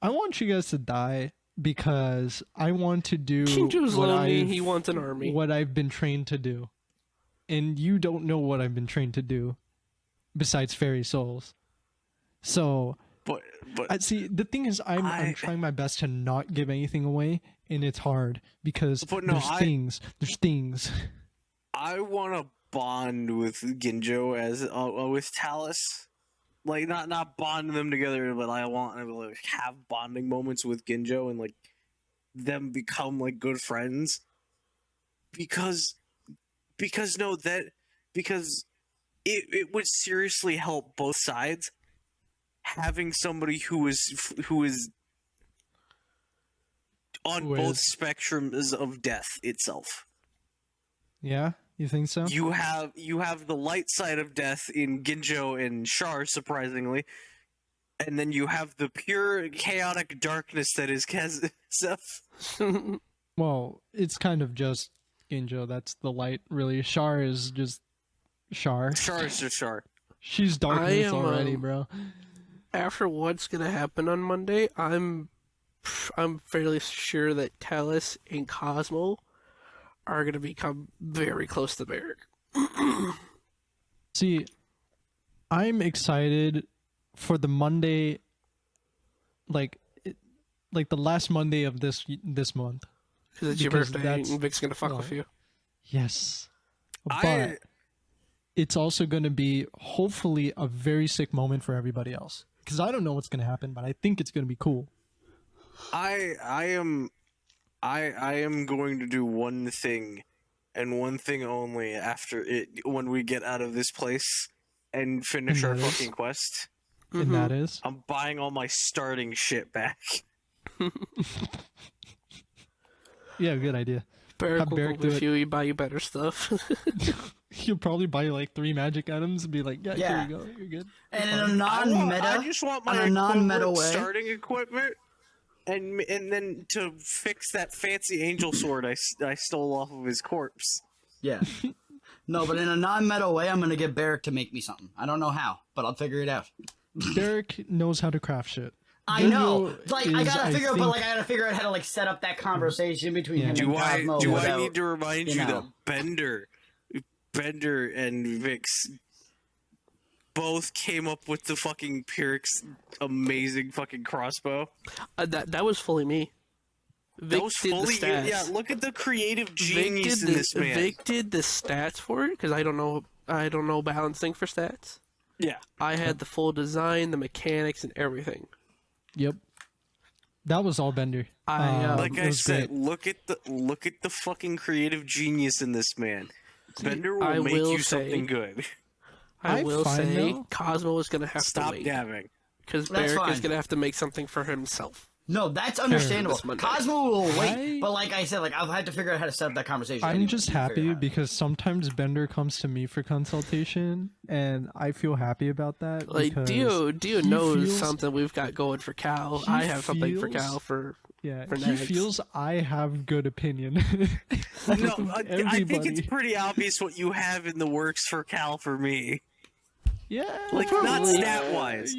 I want you guys to die because I want to do he wants an army. What I've been trained to do. And you don't know what I've been trained to do besides fairy souls. So, but see, the thing is, I'm trying my best to not give anything away, and it's hard because there's things. I want to bond with Ginjo as with Talus, like not bond them together, but I want to like have bonding moments with Ginjo and like them become like good friends. Because it would seriously help both sides having somebody who is on both spectrums of death itself. Yeah, you think so? You have the light side of death in Ginjo and Char, surprisingly, and then you have the pure chaotic darkness that is Kazef. Well, it's kind of just Ginjo. That's the light, really. Char is just Char. Char is just Char. She's darkness already, bro. After what's gonna happen on Monday, I'm fairly sure that Talus and Cosmo are gonna become very close to Barrick. See, I'm excited for the Monday, like the last Monday of this month. Because it's your birthday and Vic's gonna fuck with you. Yes. But it's also gonna be hopefully a very sick moment for everybody else. Because I don't know what's gonna happen, but I think it's gonna be cool. I am going to do one thing and one thing only after it when we get out of this place and finish our fucking quest. And that is? I'm buying all my starting shit back. Yeah, good idea. Barrick will go with you, he buy you better stuff. He'll probably buy you like 3 magic items and be like, yeah, here you go, you're good. And in a non-meta, I just want my non-meta starting equipment, and then to fix that fancy angel sword I stole off of his corpse. Yeah. No, but in a non-meta way, I'm gonna get Barrick to make me something. I don't know how, but I'll figure it out. Barrick knows how to craft shit. I know. Like I gotta figure out how to like set up that conversation between him and Cosmo. Do I need to remind you that Bender and Vix both came up with the fucking Pyrrhic's amazing fucking crossbow? That was fully me. Vic that was fully you. Yeah, look at the creative genius in this man. Vic did the stats for it because I don't know balancing for stats. Yeah, I had the full design, the mechanics, and everything. Yep, that was all Bender. Like I said, look at the fucking creative genius in this man. Bender will make you something good. I will say, Cosmo is gonna have to wait. Stop dabbing, because Barrick is gonna have to make something for himself. No, that's understandable. Cosmo will wait, but like I said, like I've had to figure out how to set up that conversation. I'm just happy because sometimes Bender comes to me for consultation, and I feel happy about that. Like Dio knows something we've got going for Cal. I have something for Cal for he feels I have good opinion. No, I think it's pretty obvious what you have in the works for Cal for me. Yeah, like not stat wise,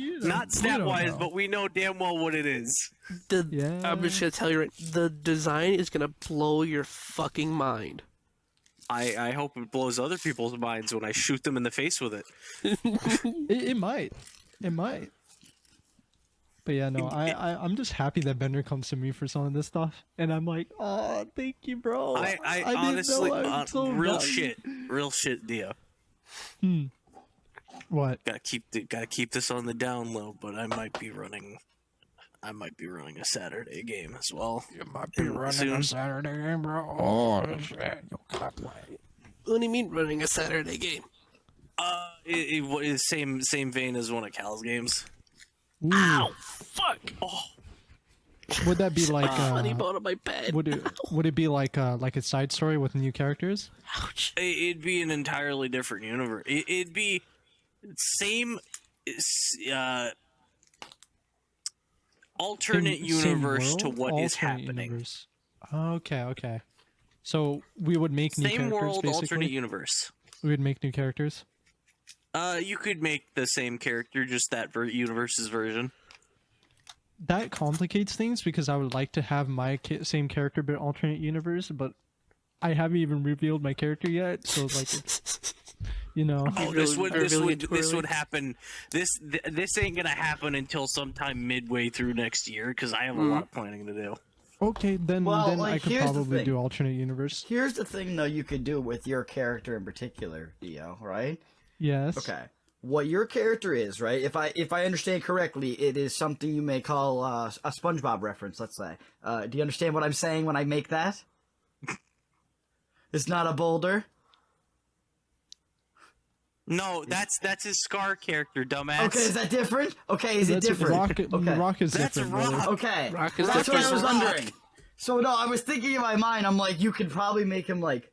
but we know damn well what it is. I'm just gonna tell you right, the design is gonna blow your fucking mind. I hope it blows other people's minds when I shoot them in the face with it. It might. But yeah, no, I'm just happy that Bender comes to me for some of this stuff, and I'm like, oh, thank you, bro. I honestly, real shit, Dio. What? Gotta keep this on the down low, but I might be running a Saturday game as well. You might be running a Saturday game, bro. Oh shit! What do you mean running a Saturday game? It is same vein as one of Cal's games. Ooh. Ow! Fuck! Oh. Would that be like funny bone on my bed? Would it be like a side story with new characters? Ouch! It'd be an entirely different universe. It'd be same alternate universe to what is happening. Universe. Okay. So we would make new characters, world, basically? alternate universe. We would make new characters? You could make the same character, just that universe's version. That complicates things because I would like to have my same character but alternate universe, but I haven't even revealed my character yet, so like, you know. Oh, this would happen. This ain't gonna happen until sometime midway through next year because I have a lot of planning to do. Okay, then I could probably do alternate universe. Here's the thing, though, you could do with your character in particular, Dio, right? Yes. Okay. What your character is, right? If I understand correctly, it is something you may call a SpongeBob reference, let's say. Do you understand what I'm saying when I make that? It's not a boulder? No, that's his Scar character, dumbass. Okay, is that different? Okay, is it different? Rock is different. Rock. Okay, Rock is that's different. what I was wondering. So no, I was thinking in my mind, I'm like, you could probably make him like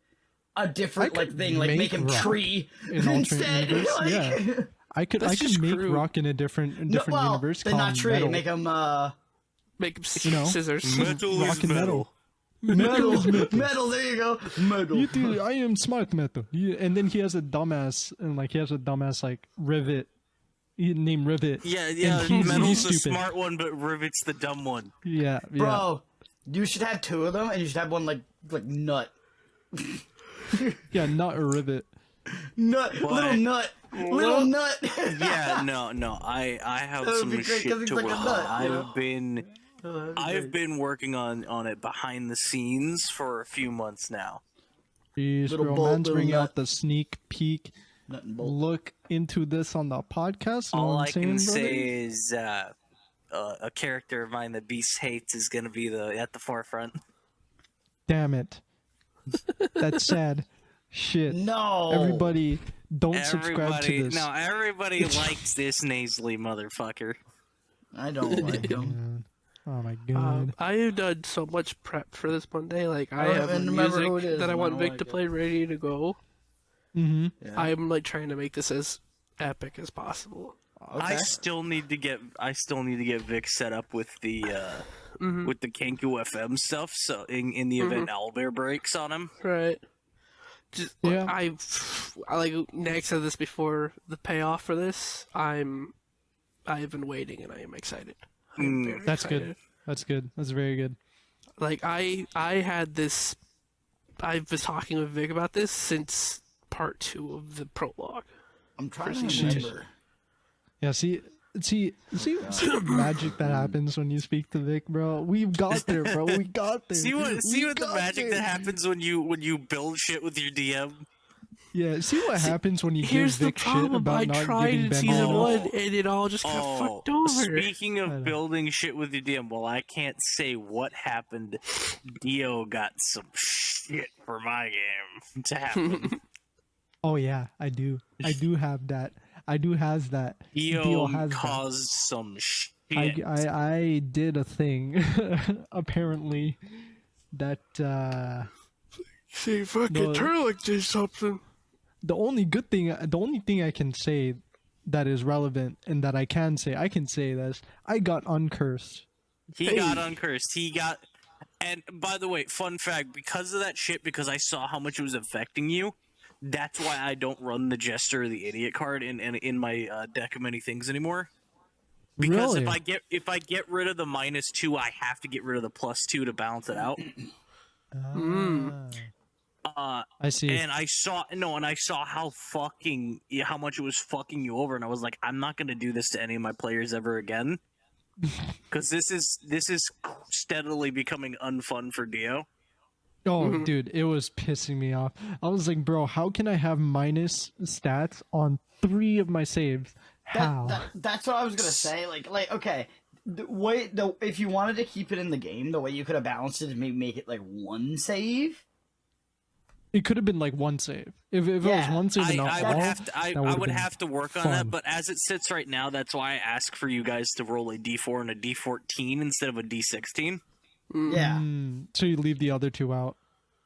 a different thing, like make him tree instead. Like, yeah, I could make Rock in a different universe. Then not tree. Metal. Make him make scissors. Metal Rock is and metal. metal. There you go. Metal. You do. I am smart metal. And then he has a dumbass, like Rivet. Named Rivet. Yeah. He's Metal's the stupid. smart one, but Rivet's the dumb one. Yeah. Bro, you should have two of them, and you should have one like Nut. Yeah, Nut or Rivet. Nut, little Nut. Yeah, no. I have some shit to work on. I've been working on it behind the scenes for a few months now. Jeez, Little bro, man's little bringing nut. out the sneak peek. Nut and bolt. Look into this on the podcast. You know All what I I'm saying, can brother? say is a character of mine that Beast hates is gonna be at the forefront. Damn it. That's sad. Shit. No. Everybody, don't subscribe to this. No, everybody likes this nasally motherfucker. I don't like him. Oh my god. I have done so much prep for this Monday. Like I have remember who it music is, that I and want I Vic like to it. play ready to go. Mm-hmm. Yeah. I'm like trying to make this as epic as possible. Okay. I still need to get Vic set up with the with the Kenku FM stuff. So in the event Owlbear breaks on him, Right. Just Yeah. I like Nag said this before. The payoff for this, I have been waiting and I am excited. I am very That's excited. good. That's good. That's very good. Like I had this. I've been talking with Vic about this since part 2 of the prologue. I'm trying to season two. remember. Yeah, see the magic that happens when you speak to Vic, bro. We got there, bro. We got there. see what the got magic there. that happens when you build shit with your DM. Yeah, see what happens when you give Here's the Vic shit problem. about I not tried giving in Ben season Hall. 1 and it all just got fucked over. Speaking of building shit with your DM, well, I can't say what happened. Dio got some shit for my game to happen. Oh yeah, I do. I do have that. I do has that. Dio has caused some shit. I did a thing apparently that See, fucking Turlik did something. the only thing I can say that is relevant and that I can say this, I got uncursed. He got uncursed. And by the way, fun fact, because of that shit, because I saw how much it was affecting you, that's why I don't run the Jester or the Idiot card in my deck of many things anymore. Because Really? if I get rid of the -2, I have to get rid of the +2 to balance it out. I see. And I saw how much it was fucking you over, and I was like, I'm not gonna do this to any of my players ever again, because this is steadily becoming unfun for Dio. Oh, dude, it was pissing me off. I was like, bro, how can I have minus stats on 3 of my saves? How? That's what I was gonna say. Like, okay. If you wanted to keep it in the game, the way you could have balanced it is maybe make it like 1 save. It could have been like 1 save. If it was 1 save and not I all, would have to work on fun. that, but as it sits right now, that's why I ask for you guys to roll a D4 and a D14 instead of a D16. Yeah. So you leave the other 2 out.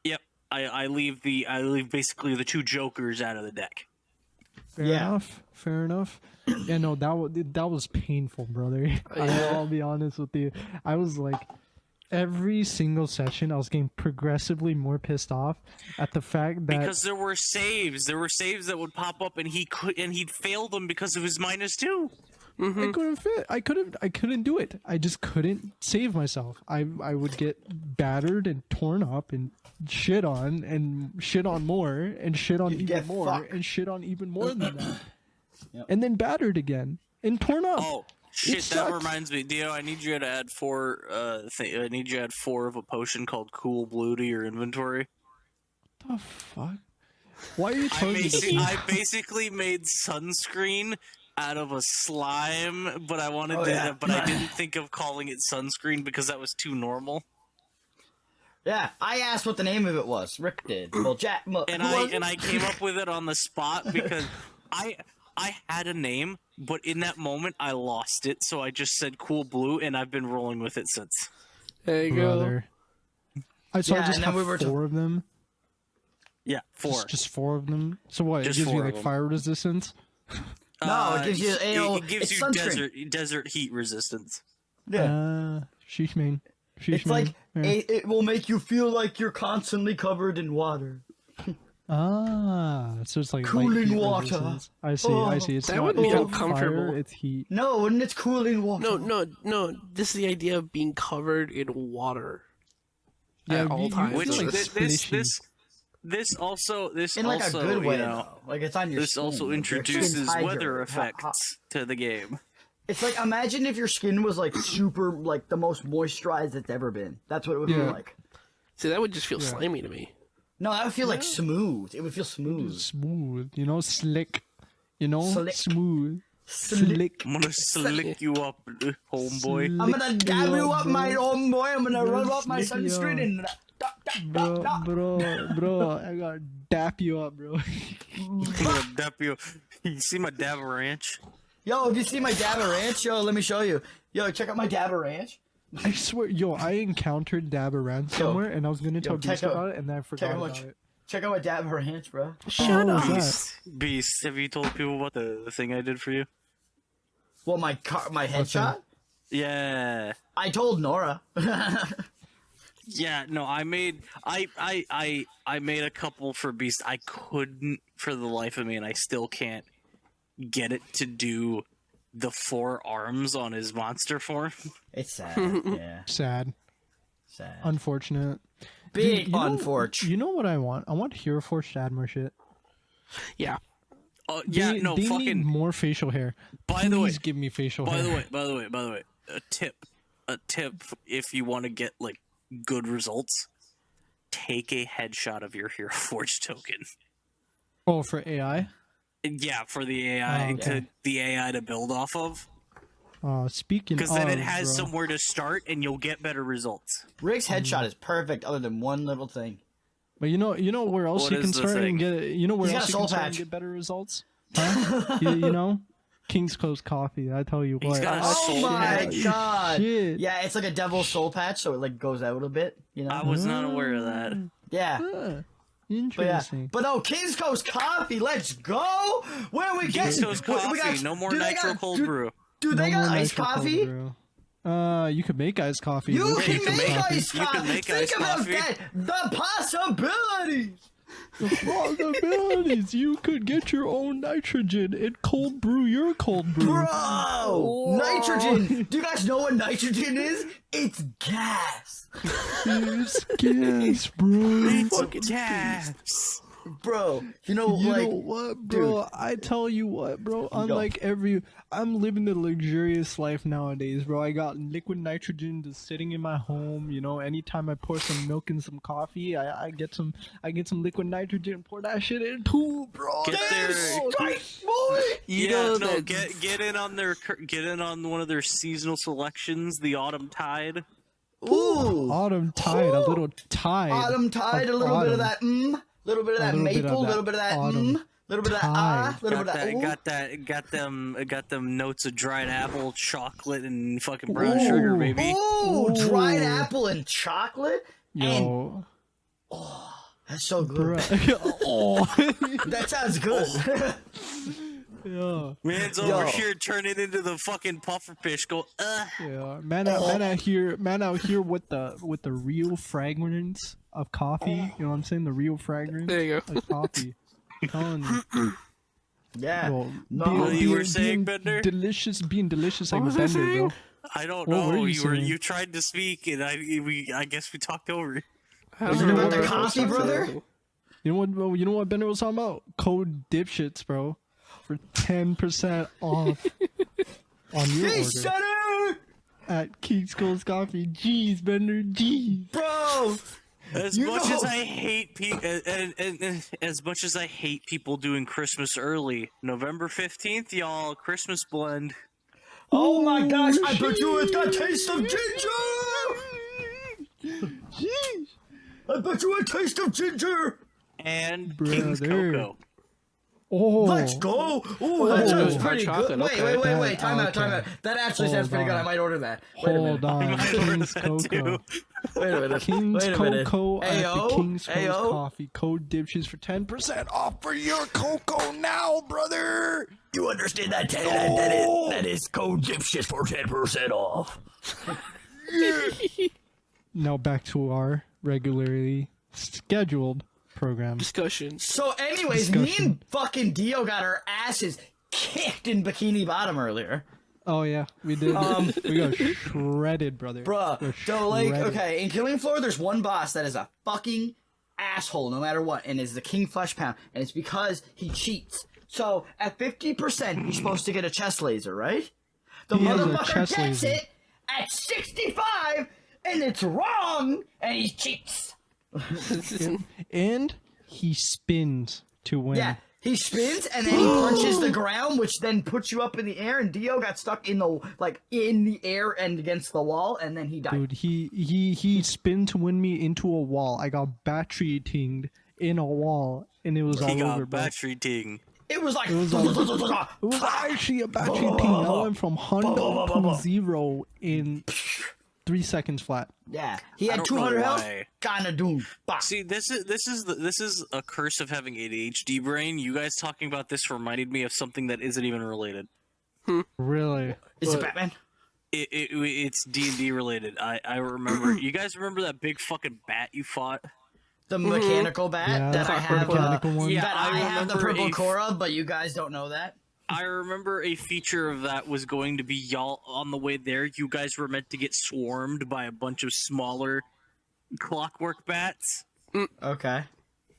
Yep, I leave basically the 2 jokers out of the deck. Fair enough. Yeah, no, that was painful, brother. I'll be honest with you. I was like, every single session, I was getting progressively more pissed off at the fact that because there were saves that would pop up, and he'd fail them because of his -2. Mm-hmm. I couldn't do it. I just couldn't save myself. I would get battered and torn up and shit on more and shit on even more and shit on even more than that. Yep. And then battered again and torn up. Oh shit! That reminds me, Dio. I need you to add 4. I need you to add 4 of a potion called Cool Blue to your inventory. What the fuck? Why are you telling me this? I basically made sunscreen out of a slime, but I didn't think of calling it sunscreen because that was too normal. Yeah, I asked what the name of it was. Rick did. Well, Jack. And I came up with it on the spot because I had a name, but in that moment I lost it, so I just said Cool Blue, and I've been rolling with it since. There you go. I just have 4 of them. Yeah, 4. Just 4 of them. So what? It gives you like fire resistance. No, it gives you it gives you desert heat resistance. Yeah. Sheesh, man. It's like it will make you feel like you're constantly covered in water. So it's like cooling water. Resistance. I see. It's that would be uncomfortable. Fire, it's heat. No, and it's cooling water. No. This is the idea of being covered in water. Yeah, at all times. This also in like a good way, like it's on your. This skin. also introduces weather effects to the game. It's like, imagine if your skin was like super, like the most moisturized it's ever been. That's what it would feel like. See, that would just feel slimy to me. No, that would feel like smooth. It would feel smooth. Smooth, slick. Slick. Smooth. Slick. I'm gonna slick you up, homeboy. I'm gonna dab you up, my homeboy. I'm gonna rub off my sunscreen and. Bro, I gotta dap you up, bro. I'm gonna dap you. You see my Dab Ranch? Yo, if you see my Dab Ranch, yo, let me show you. Yo, check out my Dab Ranch. I swear, I encountered Dab Ranch somewhere, and I was gonna tell Beast about it, and then I forgot about it. Check out my Dab Ranch, bro. Shut up. Beast, have you told people about the thing I did for you? Well, my headshot? Yeah. I told Nora. Yeah, no, I made a couple for Beast. I couldn't for the life of me, and I still can't get it to do the 4 arms on his monster form. It's sad. Yeah. Sad. Unfortunate. Big unfortunate. You know what I want? I want Hero Forge to add more shit. Yeah. They need more facial hair. Please give me facial hair. By the way, a tip if you want to get like good results, take a headshot of your Hero Forge token. Oh, for AI? Yeah, for the AI the AI to build off of. Speaking because then it has somewhere to start, and you'll get better results. Rick's headshot is perfect, other than one little thing. But you know where else you can start and get get better results? Huh? you know, King's Coast Coffee. I tell you what. Oh my god! Shit. Yeah, it's like a devil's soul patch, so it like goes out a bit. You know. I was not aware of that. Yeah. Interesting. But no, King's Coast Coffee. Let's go. Where we get King's Coast Coffee. No more nitro cold brew. Dude, they got iced coffee? You could make iced coffee. You can make iced coffee. Think about coffee. that. The possibilities. You could get your own nitrogen and cold brew your cold brew. Bro, nitrogen. Do you guys know what nitrogen is? It's gas. It's gas, bro. It's gas. Bro, you know what, bro? Dude. I tell you what, bro. Unlike I'm living the luxurious life nowadays, bro. I got liquid nitrogen just sitting in my home. You know, anytime I pour some milk in some coffee, I get some liquid nitrogen, pour that shit in too, bro. Get in on one of their seasonal selections, the Autumn Tide. Ooh, Autumn Tide, a little tide. Autumn Tide, a little bit of that. Little bit of that maple, little bit of that little bit of that little bit of that. Got them notes of dried apple, chocolate, and fucking brown sugar, baby. Ooh, dried apple and chocolate. Yo, that's so good. Oh, that sounds good. Yeah. Man's over here turning into the fucking pufferfish. Go, Yeah, man out here with the real fragrance of coffee. You know what I'm saying? The real fragrance. There you go. Of coffee. I'm telling you. Yeah. Well, what you were saying, Bender? Being delicious like Bender, bro. I don't know. You tried to speak, and I guess we talked over it. Was it about the coffee, brother? You know what Bender was talking about? Code D.I.P.S.H.I.T.S, bro, for 10% off on your order at King Skull's Coffee. Jeez, Bender, jeez, bro. As much as I hate and as much as I hate people doing Christmas early, November 15th, y'all, Christmas blend. Oh my gosh! I bet you it's got taste of ginger. Jeez. I bet you a taste of ginger. And King's Cocoa. Oh, let's go! Oh, that sounds pretty good. Wait! Time out. That actually sounds pretty good. I might order that. Hold on, King's Cocoa. Wait a minute. King's Cocoa at the King's Coffee. Code D.I.P.S.H.I.T.S for 10% off for your cocoa now, brother. You understand that? That is code D.I.P.S.H.I.T.S for 10% off. Now back to our regularly scheduled program discussion. So, anyways, me and fucking Dio got our asses kicked in Bikini Bottom earlier. Oh yeah, we did. We got shredded, brother. Bruh. So like, okay, in Killing Floor, there's one boss that is a fucking asshole no matter what, and is the King Flesh Pound, and it's because he cheats. So at 50%, he's supposed to get a chest laser, right? The motherfucker gets it at 65, and it's wrong, and he cheats. And he spins to win. Yeah, he spins and then he punches the ground, which then puts you up in the air. And Dio got stuck in the air and against the wall, and then he died. Dude, he spin to win me into a wall. I got battery tinged in a wall, and it was all over. Battery ting. It was like it was actually a battery ting. I went from 100 to 0 in 3 seconds flat. Yeah, he had 200 health. Kinda doomed. See, this is a curse of having ADHD brain. You guys talking about this reminded me of something that isn't even related. Really? Is it Batman? It's D&D related. I remember. You guys remember that big fucking bat you fought? The mechanical bat that I have. Yeah, I have the purple Cora, but you guys don't know that. I remember a feature of that was going to be y'all on the way there. You guys were meant to get swarmed by a bunch of smaller clockwork bats. Okay.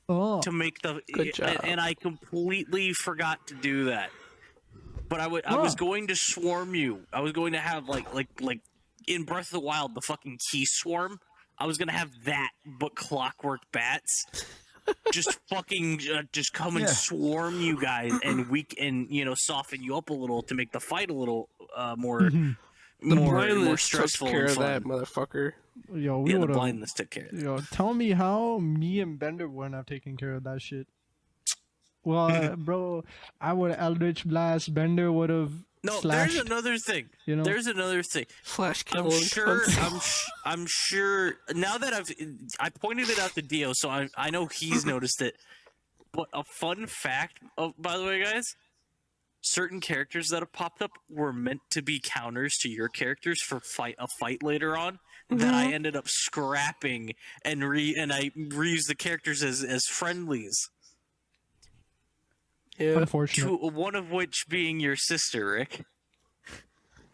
Oh. To make the Good job. And I completely forgot to do that. But I was going to swarm you. I was going to have like in Breath of the Wild, the fucking key swarm. I was gonna have that, but clockwork bats. Just fucking just come and swarm you guys, and soften you up a little to make the fight a little more stressful. Took care and fun. of that motherfucker. Yo, the blindness took care of it. Yo, tell me how me and Bender wouldn't have taken care of that shit. Well, bro, I would have Eldritch Blast. Bender would have. No, slashed, there's another thing. There's another thing. Flash kill. I'm sure. Now that I pointed it out to Dio, so I know he's noticed it. But a fun fact, by the way, guys, certain characters that have popped up were meant to be counters to your characters for a fight later on. That I ended up scrapping and I reused the characters as friendlies. Yeah. Unfortunate. One of which being your sister, Rick.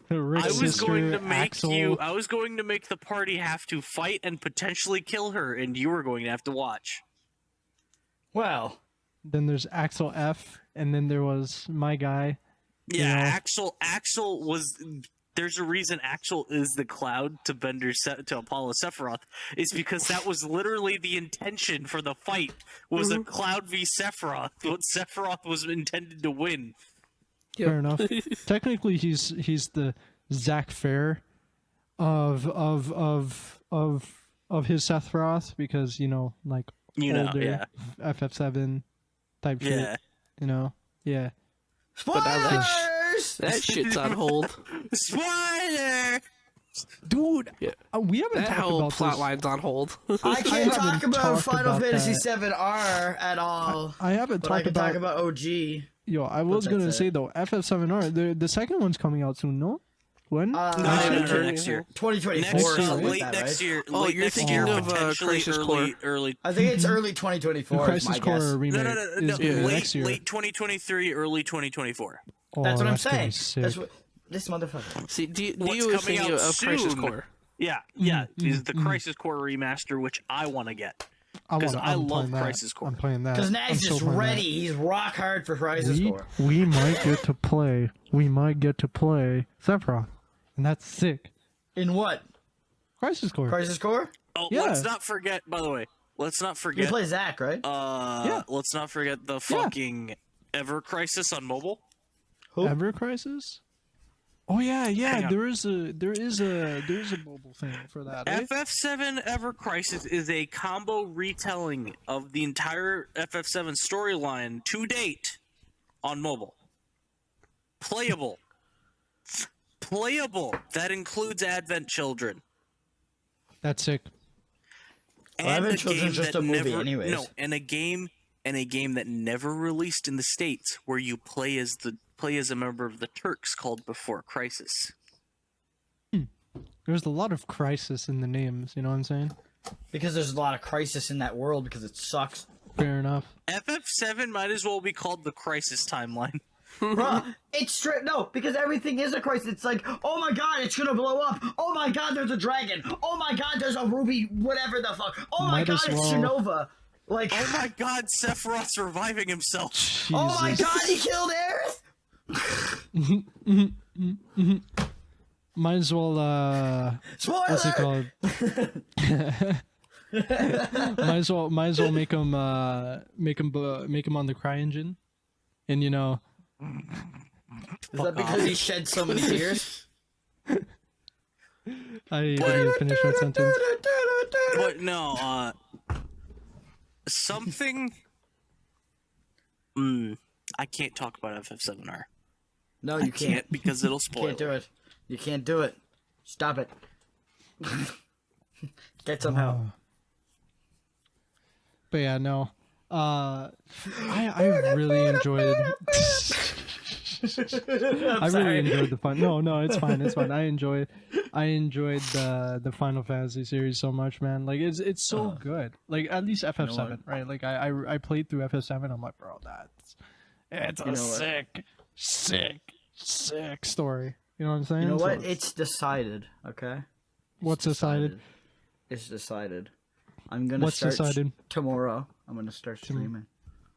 I was going to make the party have to fight and potentially kill her, and you were going to have to watch. Well, then there's Axel F, and then there was my guy. Yeah, Axel was. There's a reason Axel is the cloud to Apollo Sephiroth. It's because that was literally the intention for the fight. Was a cloud v Sephiroth. What Sephiroth was intended to win. Yep. Fair enough. Technically, he's the Zack Fair of his Sephiroth because older FF7 type shit. Yeah. Spoilers! That shit's on hold. Spoiler! Dude, we haven't that talked whole about plot this. line's on hold. I can't talk about Final Fantasy VII R at all. I haven't but talked I can talk about OG. Yo, I was gonna say though, FF7R, the second one's coming out soon, no? When? Next year. 2024. Next year. Oh, you're thinking of Crisis Core. Early. I think it's early 2024. Crisis Core remake. No. Next year. Late 2023, early 2024 That's what I'm saying. That's what this motherfucker. See, Dio was thinking of Crisis Core. Yeah, is the Crisis Core remaster, which I want to get. Because I love Crisis Core. I'm playing that. Because Nags is ready. He's rock hard for Crisis Core. We might get to play. Sephiroth. And that's sick. In what? Crisis Core. Crisis Core? Oh, yeah. Let's not forget, by the way. Let's not forget. You play Zack, right? Yeah. Let's not forget the fucking Ever Crisis on mobile. Who? Ever Crisis? Oh yeah. There is a mobile thing for that. FF7 Ever Crisis is a combo retelling of the entire FF7 storyline to date on mobile. Playable. That includes Advent Children. That's sick. And Advent Children's just a movie, anyways. No, and a game that never released in the States, where you play as a member of the Turks, called Before Crisis. There's a lot of crisis in the names, you know what I'm saying? Because there's a lot of crisis in that world because it sucks. Fair enough. FF7 might as well be called the Crisis Timeline. Bruh, it's straight. No, because everything is a crisis. It's like, oh my god, it's gonna blow up. Oh my god, there's a dragon. Oh my god, there's a ruby, whatever the fuck. Oh my god, it's Shinova. Like, oh my god, Sephiroth's reviving himself. Jesus. Oh my god, he killed Aerith. Might as well. Spoiler! What's it called? might as well make him on the CryEngine, and you know. Is that because he shed so many tears? I didn't even finish that sentence. But no, something. I can't talk about FF7R. No, you can't because it'll spoil. You can't do it. You can't do it. Stop it. Get some help. But yeah, no. I really enjoyed. Really enjoyed the fun. No, it's fine. I enjoyed the Final Fantasy series so much, man. Like it's so good. Like at least FF7, right? Like I played through FF7. I'm like, bro, it's a sick story. You know what I'm saying? You know what? It's decided. Okay. What's decided? It's decided. I'm gonna start tomorrow. I'm gonna start streaming.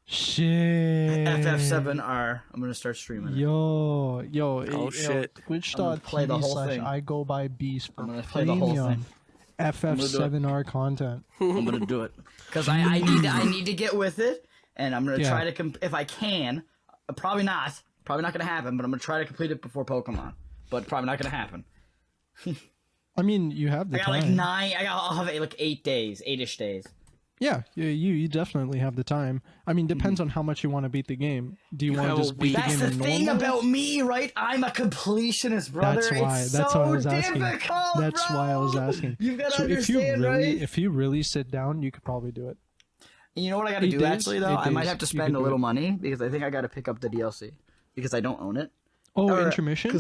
Shit. FF7R. I'm gonna start streaming. Yo. Shit. Twitch.tv/ I go by Beast for premium FF7R content. I'm gonna do it because I need to get with it, and I'm gonna try to if I can. Probably not gonna happen, but I'm gonna try to complete it before Pokemon. But probably not gonna happen. I mean, you have the time. I'll have like 8 days, 8-ish days. Yeah, you definitely have the time. I mean, depends on how much you want to beat the game. Do you want to just beat the game in normal? That's the thing about me, right? I'm a completionist, brother. That's why I was asking. That's why I was asking. You gotta understand, right? If you really sit down, you could probably do it. You know what I gotta do, actually, though? I might have to spend a little money, because I think I gotta pick up the DLC. Because I don't own it. Oh, Intermission?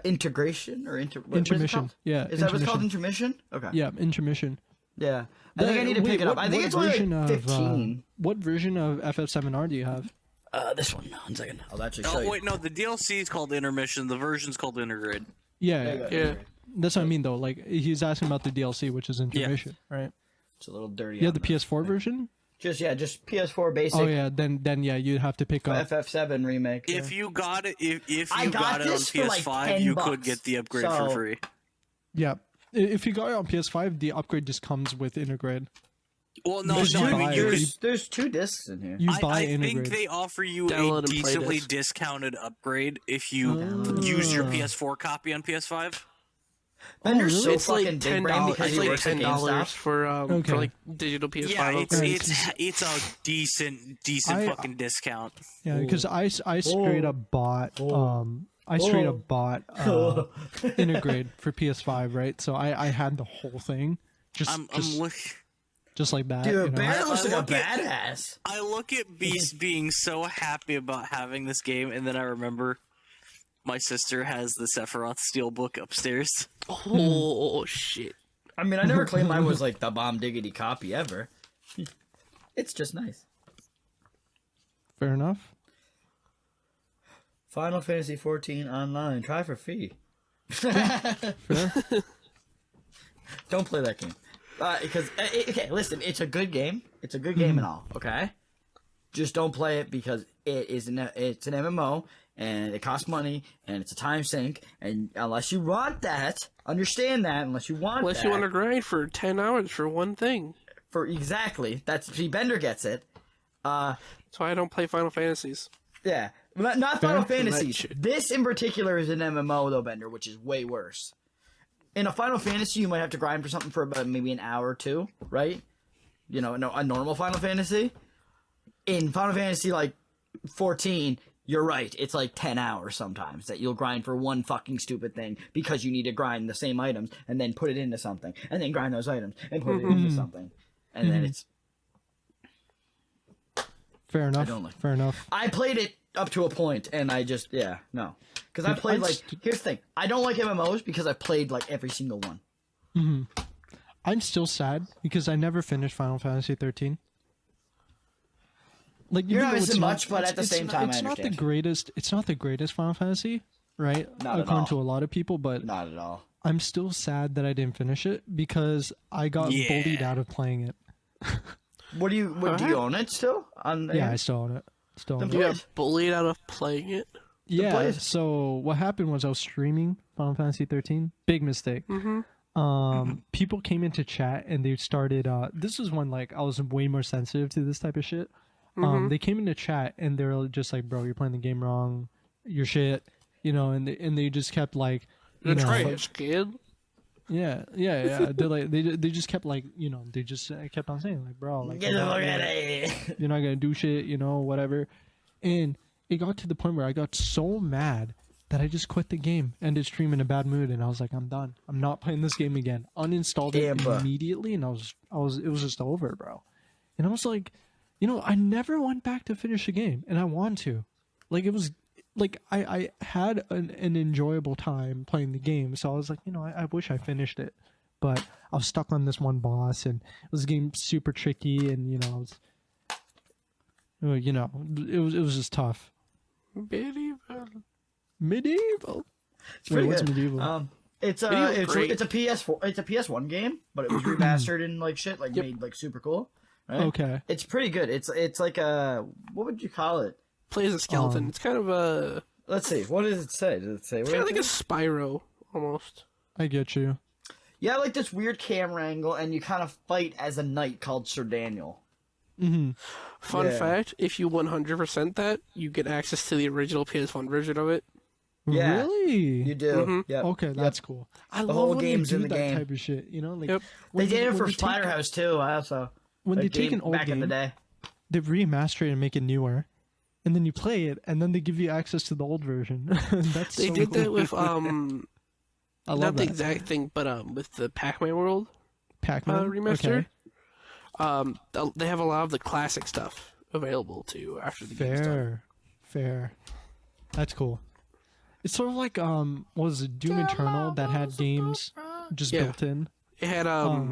Integration? Intermission. Yeah. Is that what's called Intermission? Okay. Yeah, Intermission. Yeah. I think I need to pick it up. I think it's only like 15. What version of FF7R do you have? This one. 1 second. I'll actually show you. Oh, wait, no. The DLC is called Intermission. The version's called Intergrade. Yeah. That's what I mean, though. Like, he's asking about the DLC, which is Intermission, right? It's a little dirty. You have the PS4 version? Just PS4 basic. Oh yeah, then you'd have to pick up FF7 remake. If you got it, if you got it on PS5, like you could get the upgrade for free. Yeah, if you got it on PS5, the upgrade just comes with Intergrade. Well, no, there's 2 discs in here. You buy I Intergrade. think they offer you a decently discounted upgrade if you use your PS4 copy on PS5. Bender's so it's fucking like big brain because he works at GameStop. for like digital PS5. Yeah, it's a decent fucking discount. Yeah, because I straight up bought Intergrade for PS5, right? So I had the whole thing. just like that. Dude, Bear looks like a badass. I look at Beast being so happy about having this game, and then I remember my sister has the Sephiroth Steelbook upstairs. Oh, shit. I mean, I never claimed mine was like the bomb diggity copy ever. It's just nice. Fair enough. Final Fantasy 14 online. Try for free. Fair. Don't play that game. Because, okay, listen, it's a good game. It's a good game and all, okay? Just don't play it because it's an MMO, and it costs money, and it's a time sink, and unless you want that, understand that, unless you want you want to grind for 10 hours for one thing. Exactly. See, Bender gets it. That's why I don't play Final Fantasies. Yeah. Not Final Fantasies. This in particular is an MMO, though, Bender, which is way worse. In a Final Fantasy, you might have to grind for something for about maybe an hour or two, right? You know, a normal Final Fantasy. In Final Fantasy, like, 14, you're right. It's like 10 hours sometimes that you'll grind for one fucking stupid thing because you need to grind the same items and then put it into something and then grind those items and put it into something. And then it's... Fair enough. Fair enough. I played it up to a point, and I just, no. Because I played, here's the thing. I don't like MMOs because I played, like, every single one. I'm still sad because I never finished Final Fantasy 13. Like, you're not missing much, but at the same time, it's not the greatest. It's not the greatest Final Fantasy, right? Not according to a lot of people, but not at all. I'm still sad that I didn't finish it because I got bullied out of playing it. Do you own it still? Yeah, I still own it. You got bullied out of playing it? Yeah. So what happened was I was streaming Final Fantasy 13. Big mistake. People came into chat and they started. This is when like I was way more sensitive to this type of shit. They came into chat and they were just like, "Bro, you're playing the game wrong. You're shit." You know, and they just kept like, "You're trash, kid." Yeah. They just kept like, you know, they just kept on saying like, "Bro, like, get a look at it. You're not gonna do shit, you know, whatever." And it got to the point where I got so mad that I just quit the game, ended stream in a bad mood, and I was like, "I'm done. I'm not playing this game again." Uninstalled it immediately, and it was just over, bro. And I was like, you know, I never went back to finish the game, and I want to. Like, it was like I had an enjoyable time playing the game, so I was like, you know, I wish I finished it, but I was stuck on this one boss, and it was getting super tricky, and you know, it was just tough. Medieval. Wait, what's medieval? It's a PS4. It's a PS1 game, but it was remastered and like shit, like made like super cool. Right? Okay. It's pretty good. It's like a, what would you call it? Plays a skeleton. It's kind of a. Let's see. What does it say? Does it say? It's kind of like a Spyro almost. I get you. Yeah, like this weird camera angle, and you kind of fight as a knight called Sir Daniel. Fun fact: if you 100% that, you get access to the original PS1 version of it. Yeah, really? You do. Yep. Okay, that's cool. I the love whole when game's they do in the that game. type of shit. You know, like they did it for Splatterhouse too. I also when they take an old back game, in the day, they remaster it and make it newer, and then you play it, and then they give you access to the old version. That's they so did cool. that with I love not the that. exact thing, but with the Pac-Man World Okay. remaster. They have a lot of the classic stuff available too after the game's done. Fair. That's cool. It's sort of like what was it, Doom Eternal that had games just built in. It had I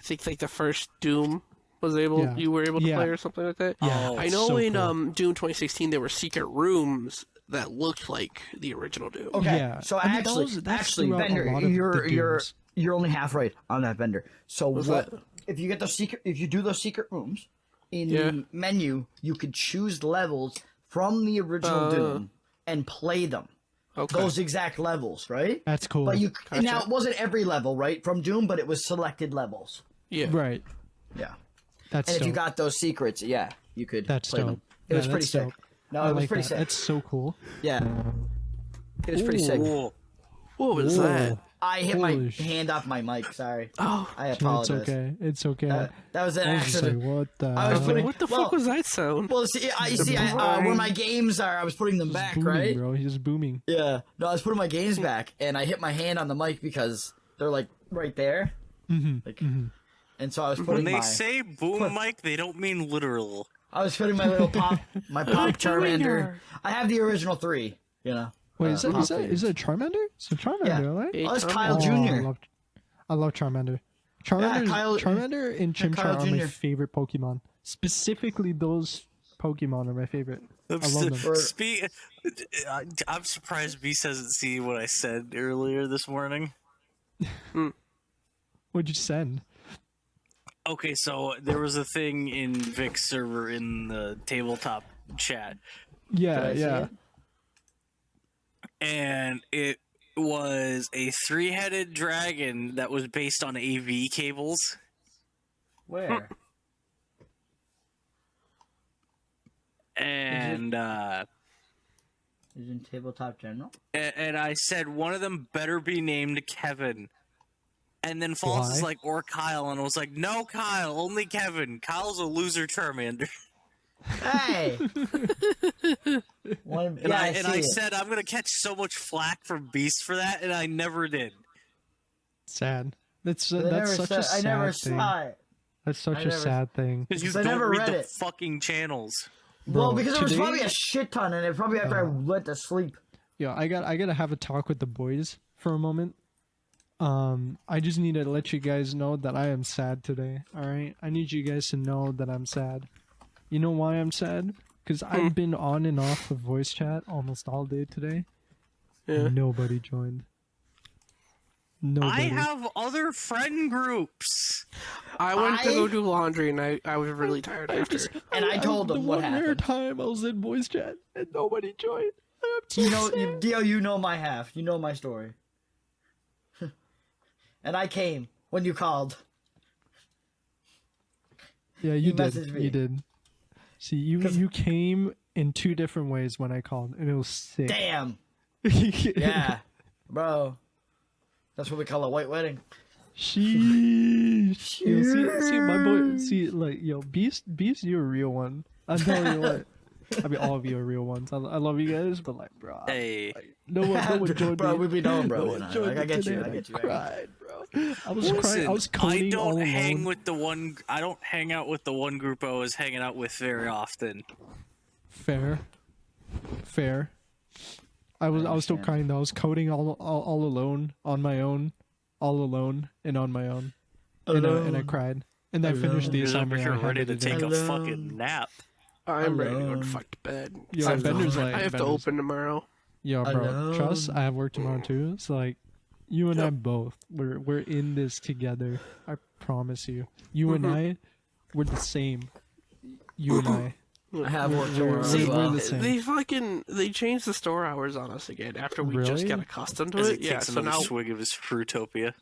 think like the first Doom was you were able to play or something like that. Yeah, I know so in cool. Doom 2016 there were secret rooms that looked like the original Doom. Okay, Yeah. so I mean, actually, throughout a Bender, lot of the games. you're only half right on that, Bender. So What's that? if you get if you do those secret rooms in the menu, you could choose levels from the original Doom and play them. Okay. Those exact levels, right? That's cool. But now it wasn't every level, right, from Doom, but it was selected levels. Yeah. Right. Yeah. That's And dope. if you got those secrets, you could That's play dope. them. It was Yeah, pretty that's sick. dope. No, I it was like pretty that. sick. That's so cool. Yeah. It was pretty sick. What was that? I hit my Holy hand off my mic, sorry. Oh, I apologize. It's okay. That was an I was just like, accident. what the? I was hell? putting- what the Well- fuck was that sound? Well, see, where my games are, I was putting them He's back, booming, right? bro. He's booming. Yeah. No, I was putting my games back, and I hit my hand on the mic because they're like right there. Like, And so I was When they say boom mic, they don't mean literal. I was putting my little pop Charmander. I have the original 3, you know. Wait, is it Charmander? It's a Charmander, right? Oh, it's Kyle Jr. I love Charmander. Charmander and Chimchar are my favorite Pokemon. Specifically, those Pokemon are my favorite. I love them. I'm surprised Beast hasn't seen what I said earlier this morning. What'd you send? Okay, so there was a thing in Vic's server in the tabletop chat. Yeah. And it was a 3-headed dragon that was based on AV cables. Where? And is it in Tabletop General? And I said one of them better be named Kevin. And then False is like, or Kyle, and I was like, no, Kyle, only Kevin. Kyle's a loser Charmander. Hey! I said I'm gonna catch so much flack from Beast for that, and I never did. Sad. That's such a sad thing. I never saw it. That's such a sad thing. Because you don't read the fucking channels. Bro, well, because there was probably a shit ton in it. Probably after I went to sleep. Yeah, I gotta have a talk with the boys for a moment. I just need to let you guys know that I am sad today. All right, I need you guys to know that I'm sad. You know why I'm sad? Because I've been on and off of voice chat almost all day today. Yeah. Nobody joined. Nobody. I have other friend groups. I went to go do laundry and I was really tired after. And I told them what happened. Time I was in voice chat and nobody joined. Dio, you know my half. You know my story. And I came when you called. Yeah, you did. You did. See, you came in 2 different ways when I called, and it was sick. Damn. Yeah, bro. That's what we call a white wedding. Sheesh. See, my boy. See, like, Beast, you're a real one. I'm telling you what. I mean, all of you are real ones. I love you guys, but like, bro. Hey. No one joined bro, me. we be known, bro. Like, I get you. I cried, bro. I was crying. I was coding all alone. I don't hang out with the one group I was hanging out with very often. Fair. I was still crying though. I was coding all alone, on my own, all alone and on my own, and I cried. And I finished the assignment. You're ready to take a fucking nap. I'm ready to go to fuck to bed. Yeah, Bender's like, I have to open tomorrow. Yo, bro, trust. I have work tomorrow too. So like, you and I both, we're in this together. I promise you. You and I, we're the same. You and I. I have work tomorrow. We're the same. They changed the store hours on us again after we just got accustomed to it. Yeah, so now swig of his Fruitopia.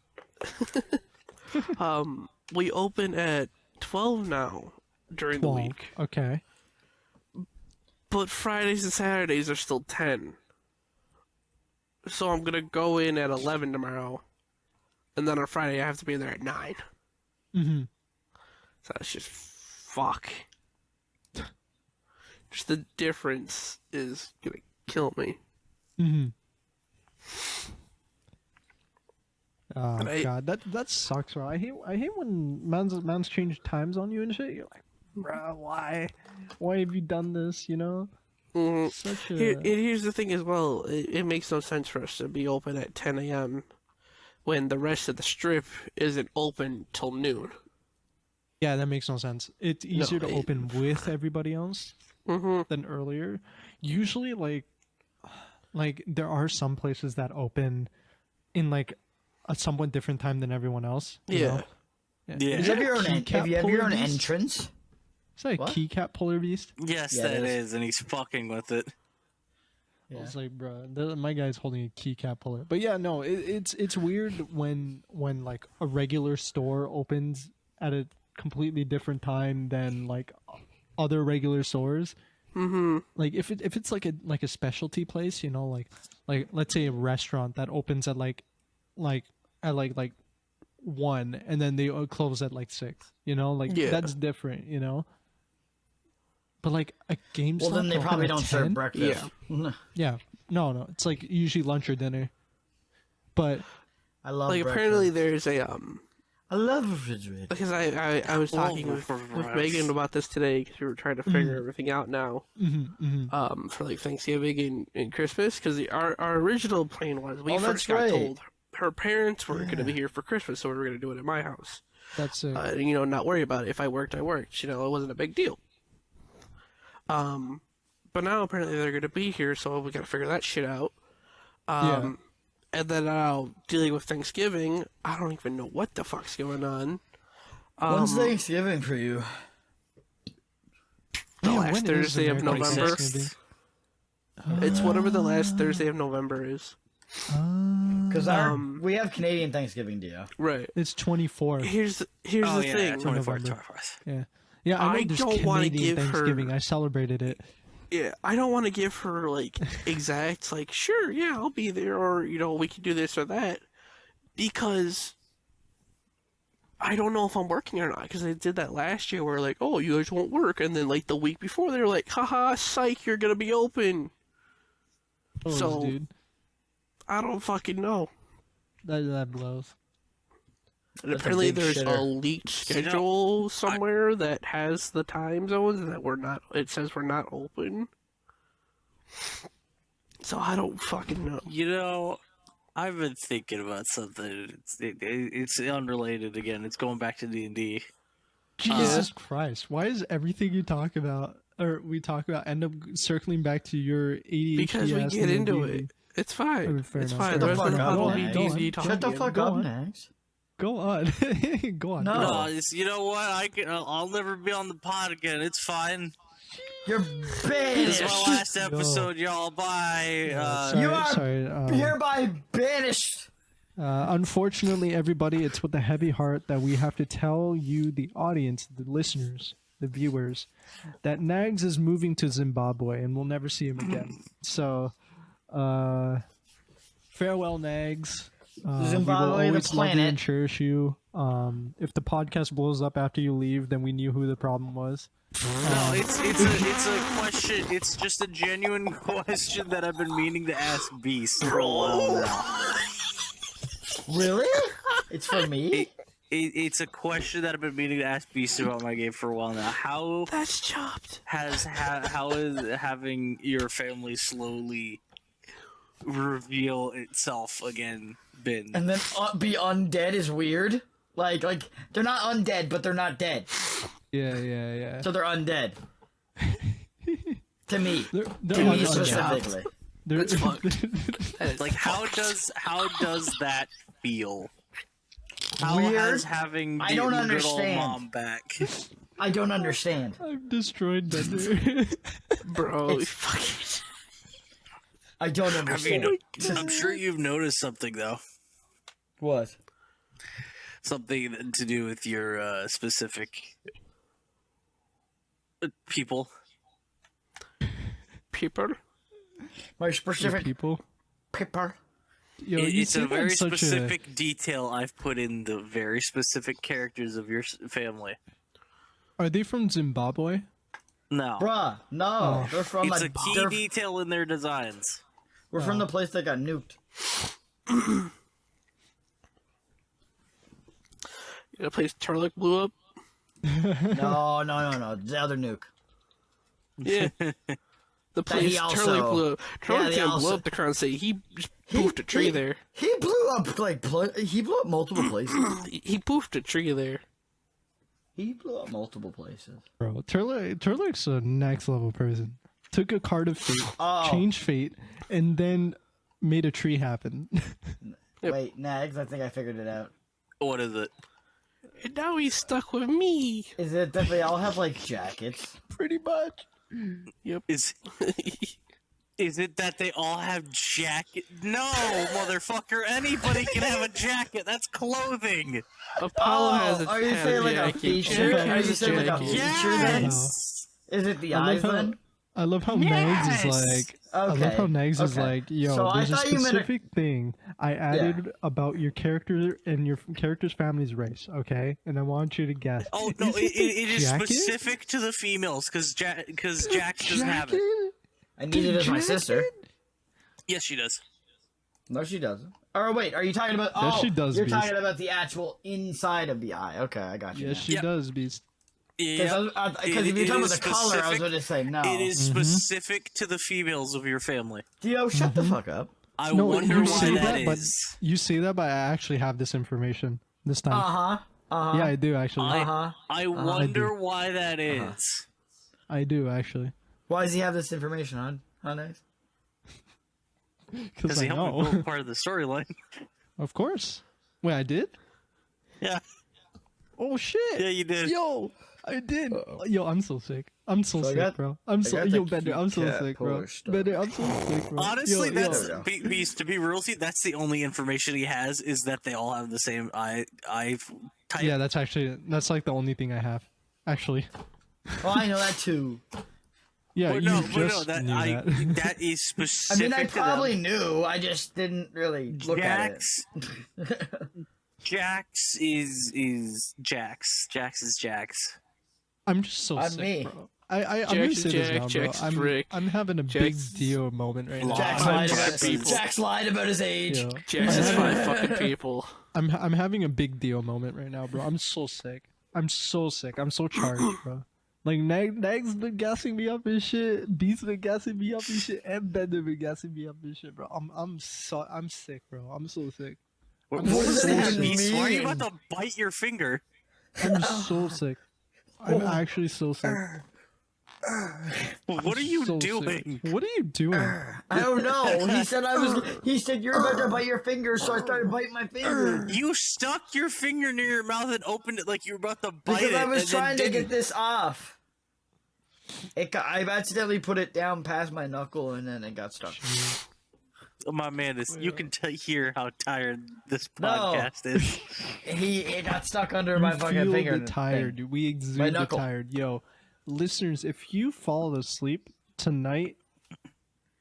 We open at 12 now during the week. Okay. But Fridays and Saturdays are still 10. So I'm going to go in at 11 tomorrow. And then on Friday I have to be there at 9. Mm-hmm. So it's just fuck. Just the difference is going to kill me. Mm-hmm. Oh god, that sucks, bro. I hate when man's change times on you and shit. You're like, bro, why have you done this? You know. Mm-hmm. Here's the thing as well. It makes no sense for us to be open at 10 a.m. when the rest of the strip isn't open till noon. Yeah, that makes no sense. It's easier to open with everybody else than earlier. Usually, like there are some places that open in like a somewhat different time than everyone else. Yeah. Is that your own entrance? Is that a keycap polar beast? Yes, that is, and he's fucking with it. Yeah. I was like, bro, my guy's holding a keycap polar. But yeah, no, it's weird when like a regular store opens at a completely different time than like other regular stores. Mm-hmm. Like if it's like a specialty place, you know, like let's say a restaurant that opens at like 1 and then they close at like 6, you know, like that's different, you know. But like a GameStop, well, then they probably don't serve breakfast. Yeah, no, it's like usually lunch or dinner. But I love like breakfast. apparently there's a I love refrigerator. Because I was talking with Megan about this today because we were trying to figure everything out now. For like Thanksgiving and Christmas, because our original plan was we first got told her parents weren't going to be here for Christmas, so we were going to do it at my house. That's it. Not worry about it. If I worked, I worked. It wasn't a big deal. But now apparently they're going to be here, so we got to figure that shit out. And then now dealing with Thanksgiving, I don't even know what the fuck's going on. When's Thanksgiving for you? The last Thursday of November. It's whatever the last Thursday of November is. Because we have Canadian Thanksgiving, Dio. Right. It's 24th. Here's the thing. 24th. Yeah, I don't want to give Thanksgiving. her. I celebrated it. Yeah, I don't want to give her exact sure, yeah, I'll be there, or we can do this or that, because I don't know if I'm working or not. Because they did that last year, where oh, you guys won't work, and then the week before they were like, haha, psych, you're gonna be open. So, dude. I don't fucking know. That blows. And apparently there's a leaked schedule somewhere that has the time zones that it says we're not open. So I don't fucking know. I've been thinking about something. It's unrelated again. It's going back to D&D. Jesus Christ. Why is everything you talk about, or we talk about, end up circling back to your ADHD? Because we get into it. It's fine. It's fine. The rest of the pod will be D&D talking. Shut the fuck up, Nags. Go on. Go on. No, you know what? I'll never be on the pod again. It's fine. You're banished. This is my last episode, y'all. Bye. You are hereby banished. Unfortunately, everybody, it's with a heavy heart that we have to tell you, the audience, the listeners, the viewers, that Nags is moving to Zimbabwe and we'll never see him again. So, farewell, Nags. Zimbabwe, the planet. Love you and cherish you. If the podcast blows up after you leave, then we knew who the problem was. No, it's a question. It's just a genuine question that I've been meaning to ask Beast for a while now. Really? It's for me? It's a question that I've been meaning to ask Beast about my game for a while now. How that's chopped. How is having your family slowly reveal itself again been? And then be undead is weird. Like they're not undead, but they're not dead. Yeah. So they're undead. To me. They're to me specifically. That's fucked. Like how does that feel? How weird. Has having the good old mom back? I don't understand. I've destroyed Bender. Bro, I don't understand. I'm sure you've noticed something though. What? Something to do with your specific people. People? My specific people? People? Yo, it's a very specific detail I've put in the very specific characters of your family. Are they from Zimbabwe? No. Bruh, no. They're from it's a key detail in their designs. We're from the place that got nuked. The place Turlik blew up? No. The other nuke. Yeah. The place Turlik blew up. Turlik didn't blow up the crown city. He just poofed a tree there. He blew up multiple places. He poofed a tree there. He blew up multiple places. Bro, Turlik's a next level person. Took a card of fate, changed fate, and then made a tree happen. Wait, Nags, I think I figured it out. What is it? And now he's stuck with me. Is it that they all have jackets? Pretty much. Yep. Is it that they all have jacket? No, motherfucker. Anybody can have a jacket. That's clothing. Apollo has a Are you saying a feature? Are you saying a feature then? Is it the eyes then? I love how Nags is like. Okay. I love how Nags is like, yo, So there's a specific thing I added about your character and your character's family's race, okay? And I want you to guess. Oh no, it is specific to the females because Jack doesn't have it. I need it as my sister. Yes, she does. No, she doesn't. Or wait, are you talking about? Yes, she does, You're Beast. talking about the actual inside of the eye. Okay, I got you. Yes, she does, Beast. Because if you're talking about the color, I was going to say no. It is specific to the females of your family. Dio, shut the fuck up. I wonder why that but is. you say that, but I actually have this information this time. Yeah, I do actually. I wonder why that is. I do actually. Why does he have this information on? How nice. Because he I helped me know. build part of the storyline. Of course. Wait, I did? Yeah. Oh shit. Yeah, you did. Yo, I did. Yo, I'm so sick. I'm so sick, got- bro. I'm so got the Bender. I'm so cat sick, bro. pushed. Bender, I'm so sick, bro. Honestly, Yo, that's yo. Beast. To be real with you, that's the only information he has is that they all have the same eye type. Yeah, that's like the only thing I have. Actually. Oh, I know that too. Yeah, But you no, just that knew that. that is I specific. mean, I to them. probably knew. I just didn't really look Jax. at it. Jax is Jax. Jax is Jax. I'm just so I'm sick, me. bro. I'm Jack gonna is say this Jack, now, bro. Jack's Rick. I'm having a Jack's- big Dio moment right now. Jax I'm lied, happy. Jax lied about his age. Yo, Jax is 5 fucking people. I'm having a big Dio moment right now, bro. I'm so sick. I'm so sick. I'm so charged, bro. Like Nag's been gassing me up and shit. Beast been gassing me up and shit, and Bender been gassing me up and shit, bro. I'm sick, bro. I'm so sick. What does that even Beast? Why are you mean? about to bite your finger? I'm so sick. I'm actually so sick. What are you So doing? sick. What are you doing? I don't know. He said He said you're about to bite your finger, so I started biting my finger. You stuck your finger near your mouth and opened it like you were about to bite Because it. I was and then trying to didn't. get this off. I accidentally put it down past my knuckle, and then it got stuck. Oh, my man, you can hear how tired this No. podcast is. It got stuck under my You fucking feel finger. the tired, dude. We My exude the knuckle. tired. Yo, listeners, if you fall asleep tonight,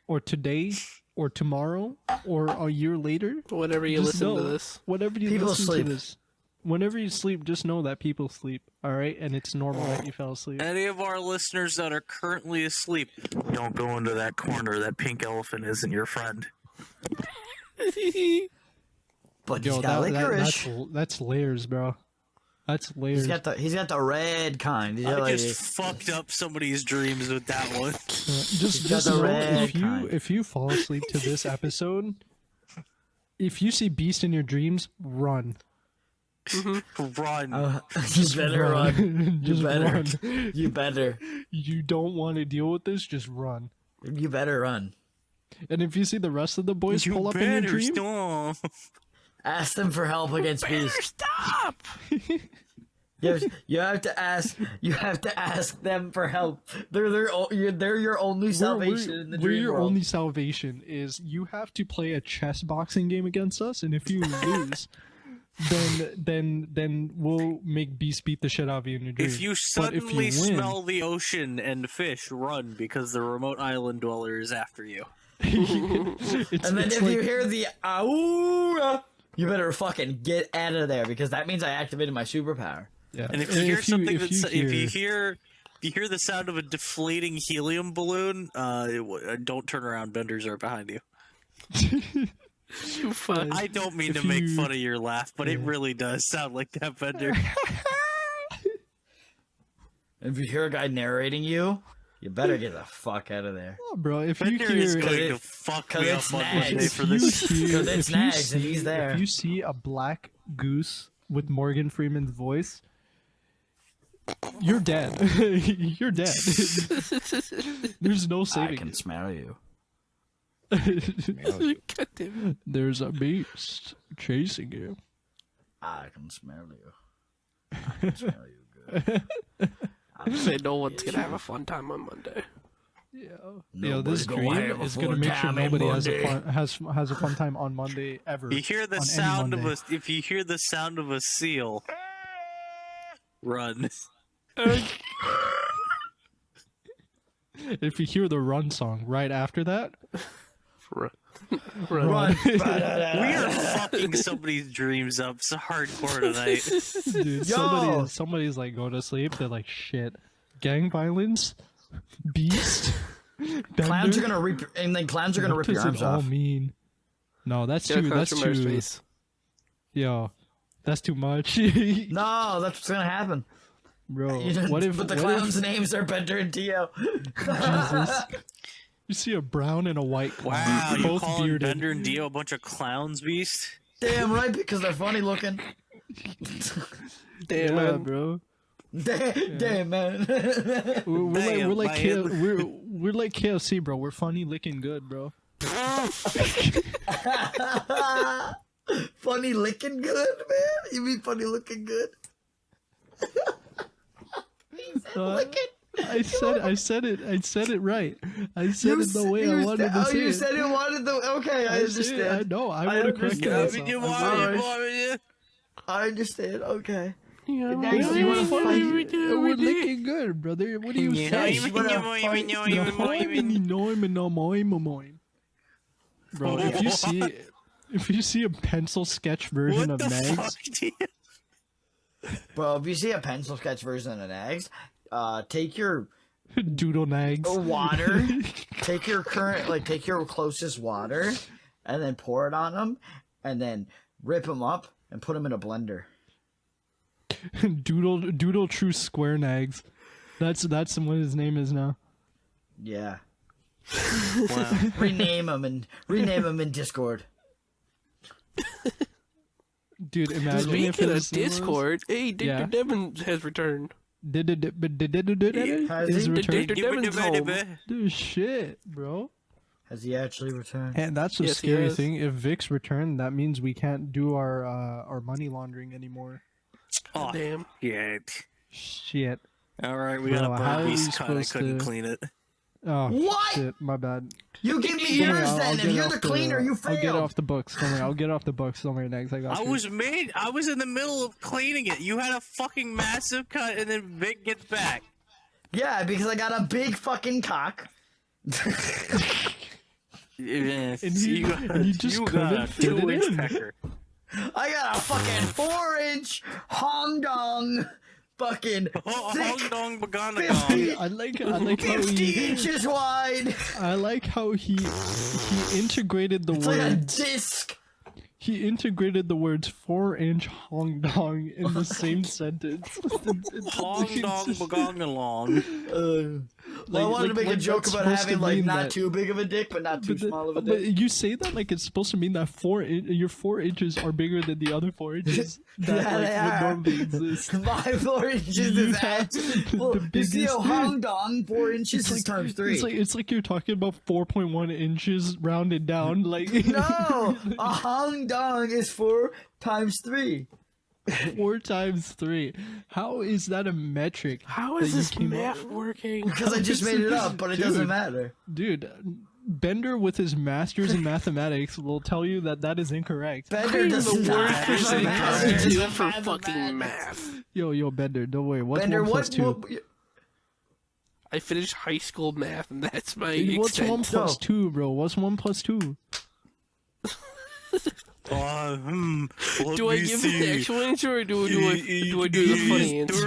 or today, or tomorrow, or a year later, Whenever you just listen know, to this. whenever you People listen sleep. to this, whenever you sleep, just know that people sleep. All right, and it's normal that you fell asleep. Any of our listeners that are currently asleep, don't go into that corner. That pink elephant isn't your friend. But Yo, he's got licorice. that's layers, bro. That's layers. He's got the red kind. He's got I like, just fucked up somebody's dreams with that one. Just got the know, red kind. if you fall asleep to this episode, if you see Beast in your dreams, run. Run. you better run. You Just better. run. You better. You don't want to deal with this, just run. You better run. And if you see the rest of the boys pull up in your dream, stop. Ask them for help against Beast. Stop! You have to ask. You have to ask them for help. They're your only salvation in the we're dream your world. only salvation is you have to play a chess boxing game against us, and if you lose, then we'll make Beast beat the shit out of you in your dream. If you But suddenly if you win, smell the ocean and fish, run because the remote island dweller is after you. it's, And then it's if like, you hear the "Aura," you better fucking get out of there because that means I activated my superpower. yeah. And if you hear something if that's you if you hear the sound of a deflating helium balloon, don't turn around. Benders are behind you. You fuck. I don't mean If to make you- fun of your laugh, but it really does sound like that, Bender. And if you hear a guy narrating you, you better get the fuck out of there. Oh, bro, if you Bender is hear, going it- to fuck 'cause me up it's on nags. Monday if for you this. hear, Because it's if you Nags and he's see, there. if you see a black goose with Morgan Freeman's voice, you're dead. You're dead. There's no I saving can it. smell you. God damn it. There's a beast chasing you. I can smell you. I can smell you good. Say no one's gonna have a fun time on Monday. Yo, this Nobody's gonna dream have a is gonna fun make sure time on nobody has a Monday. has a fun time on Monday ever. You hear the on any sound of Monday. if you hear the sound of a seal, run. If you hear the run song right after that, Run. Run. We are fucking somebody's dreams up so hardcore tonight. dude, Yo! somebody's like going to sleep. They're like, shit, gang violence, beast. Clowns are Bender? gonna rip, and then clowns are gonna What rip your does it arms all off. mean? No, that's too. That's too. Yo, that's too much. No, that's what's gonna happen. Bro, what if the clowns' names are Bender and Dio? Jesus. You see a brown and a white clown. Wow, you both calling bearded. Bender and Dio a bunch of clowns, Beast? Damn right, because they're funny looking. Damn, yeah, man. bro. Damn, man. We're like KFC, bro. We're funny, licking good, bro. Funny licking good, man? You mean funny looking good? I said it right. I said it the way I wanted to say it. You said it wanted the. Okay, I understand. I know. I would have corrected myself. I understand. Okay. Yeah, We're looking good, brother. What do you say? Bro, if you see a pencil sketch version of Nags, bro, if you see a pencil sketch version of Nags, take your doodle Nags water, take your closest water, and then pour it on them, and then rip them up and put them in a blender. Doodle True Square Nags. That's what his name is now. Yeah. Wow. rename them in Discord. Dude, imagine if it was Discord. Hey, Dr. Devin has returned. Is returned? Devin's home. Dude, shit, bro. Has he actually returned? And that's the scary thing. If Vic's returned, that means we can't do our money laundering anymore. Oh, damn. Shit. All right, we got a burn Beast cut. I couldn't clean it. Oh, what? Shit, my bad. You give me yours then. If you're the cleaner, you failed. I'll get off the books. Don't worry. I'll get off the books. Don't worry, Nags. I was in the middle of cleaning it. You had a fucking massive cut, and then Vic gets back. Yeah, because I got a big fucking cock. And you just couldn't fit it in. Pecker. I got a fucking 4-inch Hong Dong fucking thick, Hong Dong Bagana. I like how 50 inches wide. I like how he integrated the It's words. like a disc. He integrated the words 4-inch Hong Dong in the same sentence. Hong Dong Bagangalong. I wanted to make a joke about having like not too big of a dick, but not too small of a dick. But you say that like it's supposed to mean that your 4 inches are bigger than the other 4 inches that would normally exist. My 4 inches is actually you see a Hong Dong 4 inches is times 3. It's like you're talking about 4.1 inches rounded down. Like no, a Hong Dong is 4 times 3. 4 times 3. How is that a metric? How is this math working? Because I just made it up, but it doesn't matter. Dude, Bender with his master's in mathematics will tell you that is incorrect. Bender doesn't know for fucking math. Yo, Bender, don't worry. What's Bender, 1 plus 2? I finished high school math, and that's my What's extent. 1 plus 2, bro? What's 1 plus 2? Do I give the actual answer or do I do the funny answer?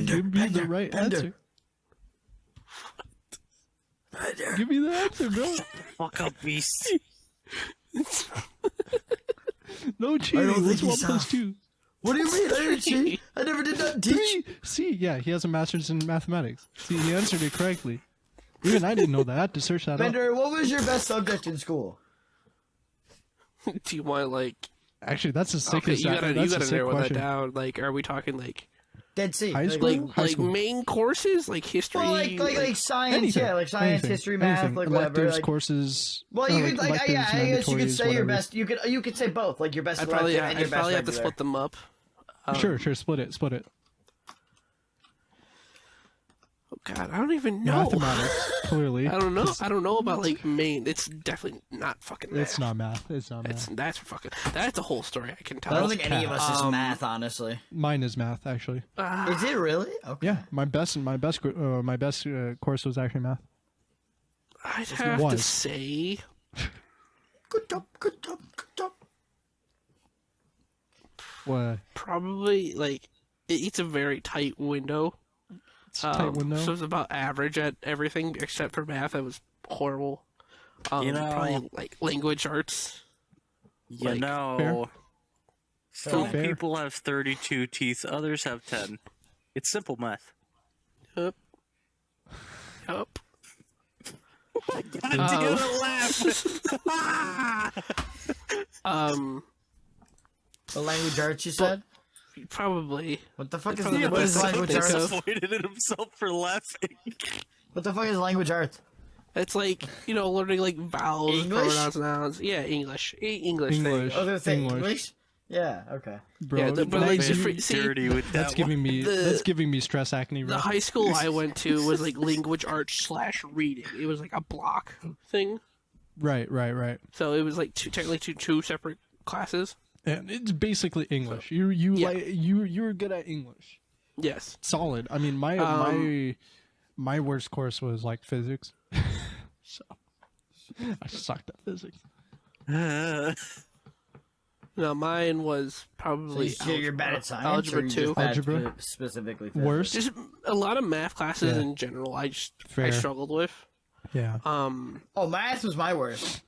Give me the right answer. Give me the answer, bro. Fuck up, Beast. No cheating. What's 1 plus 2? What do you mean? I didn't cheat. I never did that. Teach. See, yeah, he has a master's in mathematics. See, he answered it correctly. Even I didn't know that. I had to search that up. Bender, what was your best subject in school? Do you want like? Actually, that's a sick. Okay, you gotta narrow question. that down. Like, are we talking like Dead Sea? High school? Like main courses, like history, well, like science, anything, yeah, like science, anything, history, math, anything. like whatever. Electives, Like, courses. well, you could like, yeah, I guess you could say your whatever. best. You could say both, like your best. I'd elective and your probably best have to regular. split them up. Sure, split it. Oh God, I don't even know. Mathematics, clearly. I don't know about like main. It's definitely not fucking math. It's not math. That's a whole story I can tell. I don't think any of us is math, honestly. Mine is math, actually. Is it really? Okay. Yeah, my best course was actually math. I'd have to say. Good job. What? Probably like it's a very tight window. It's a tight window. So it's about average at everything except for math. It was horrible. Probably like language arts. Some people have 32 teeth, others have 10. It's simple math. Yep. I got to laugh. The language arts you said? Probably. What the fuck is language arts? Disappointed in himself for laughing. What the fuck is language arts? It's like, learning like vowels, English? pronouns, nouns. Yeah, English. English. English. Oh, they're saying English? Yeah, okay. Bro, Yeah, but like, dirty with that's giving me stress acne, bro. The high school I went to was like language arts / reading. It was like a block thing. Right. So it was like technically two separate classes. And it's basically English. You're good at English. Yes. Solid. I mean, my worst course was like physics. So I sucked at physics. No, mine was probably you're bad at science, algebra 2. Algebra specifically. Physics? Worst. Just a lot of math classes in general. I struggled with. Yeah. Math was my worst.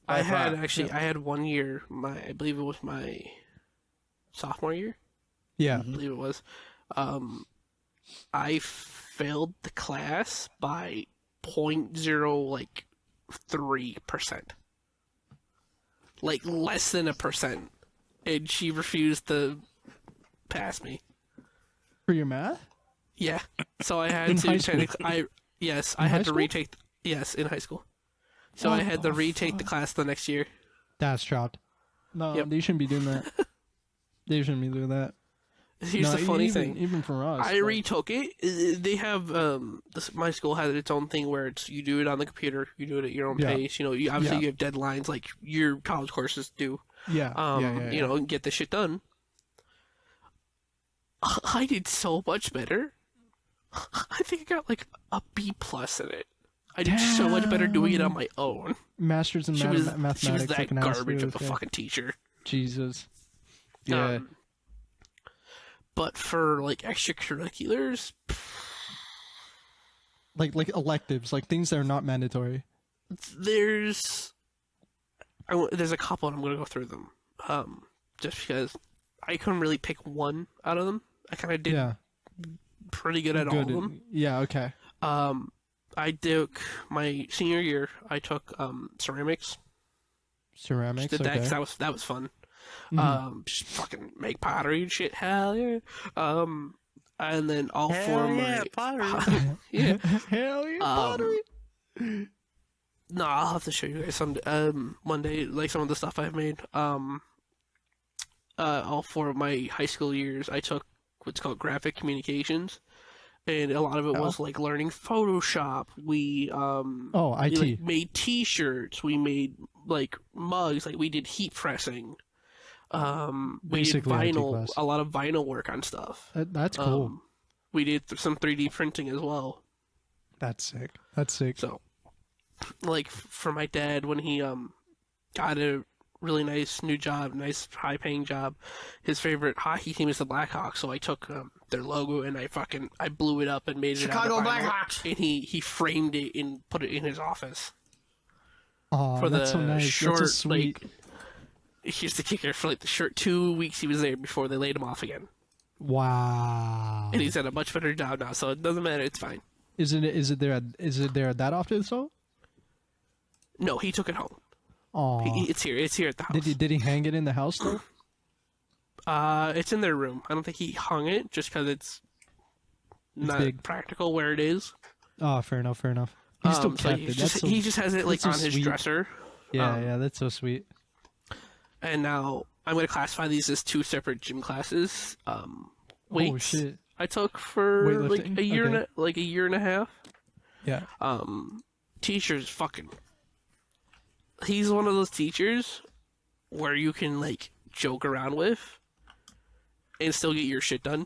I had 1 year. I believe it was my sophomore year. Yeah. I believe it was. I failed the class by 0.03%. Like less than 1%, and she refused to pass me. For your math? Yeah. So I had to technically. I had to retake. Yes, in high school. So I had to retake the class the next year. That's chopped. No, they shouldn't be doing that. They shouldn't be doing that. Here's the funny thing. Even for us, I retook it. They have my school has its own thing where you do it on the computer. You do it at your own pace. You obviously you have deadlines like your college courses do. Yeah. And get the shit done. I did so much better. I think I got like a B+ in it. I did so much better doing it on my own. Masters in mathematics. She was that garbage of a fucking teacher. Jesus. Yeah. But for like extracurriculars, like electives, like things that are not mandatory. There's a couple, and I'm gonna go through them. Just because I couldn't really pick one out of them. I kind of did pretty good at all of them. Yeah. Okay. I took my senior year. I took ceramics. Ceramics. Just did that 'cause that was fun. Just fucking make pottery and shit. Hell yeah. And then all four of my pottery. yeah. Hell yeah, pottery. No, I'll have to show you guys some one day, like some of the stuff I've made. All 4 of my high school years, I took what's called graphic communications, and a lot of it was like learning Photoshop. We IT. Made T-shirts. We made like mugs. Like we did heat pressing. We did vinyl, a lot of vinyl work on stuff. That's cool. We did some 3D printing as well. That's sick. So, like for my dad, when he got a really nice new job, nice high-paying job, his favorite hockey team is the Blackhawks. So I took their logo and I blew it up and made Chicago it Blackhawks. And he framed it and put it in his office. Oh, for that's the so nice. short, that's so sweet. Here's the kicker: for like the short 2 weeks he was there before they laid him off again. Wow. And he's at a much better job now, so it doesn't matter. It's fine. Is it there that often so? No, he took it home. Oh, it's here at the house. Did he hang it in the house though? It's in their room. I don't think he hung it just because it's not big. Practical where it is. Oh, fair enough. He still kept it. He just has it like on his dresser. Yeah, that's so sweet. And now I'm going to classify these as 2 separate gym classes. Weights oh shit! I took for like a year okay. a year and a half. Yeah. Teachers fucking. He's one of those teachers where you can like joke around with and still get your shit done.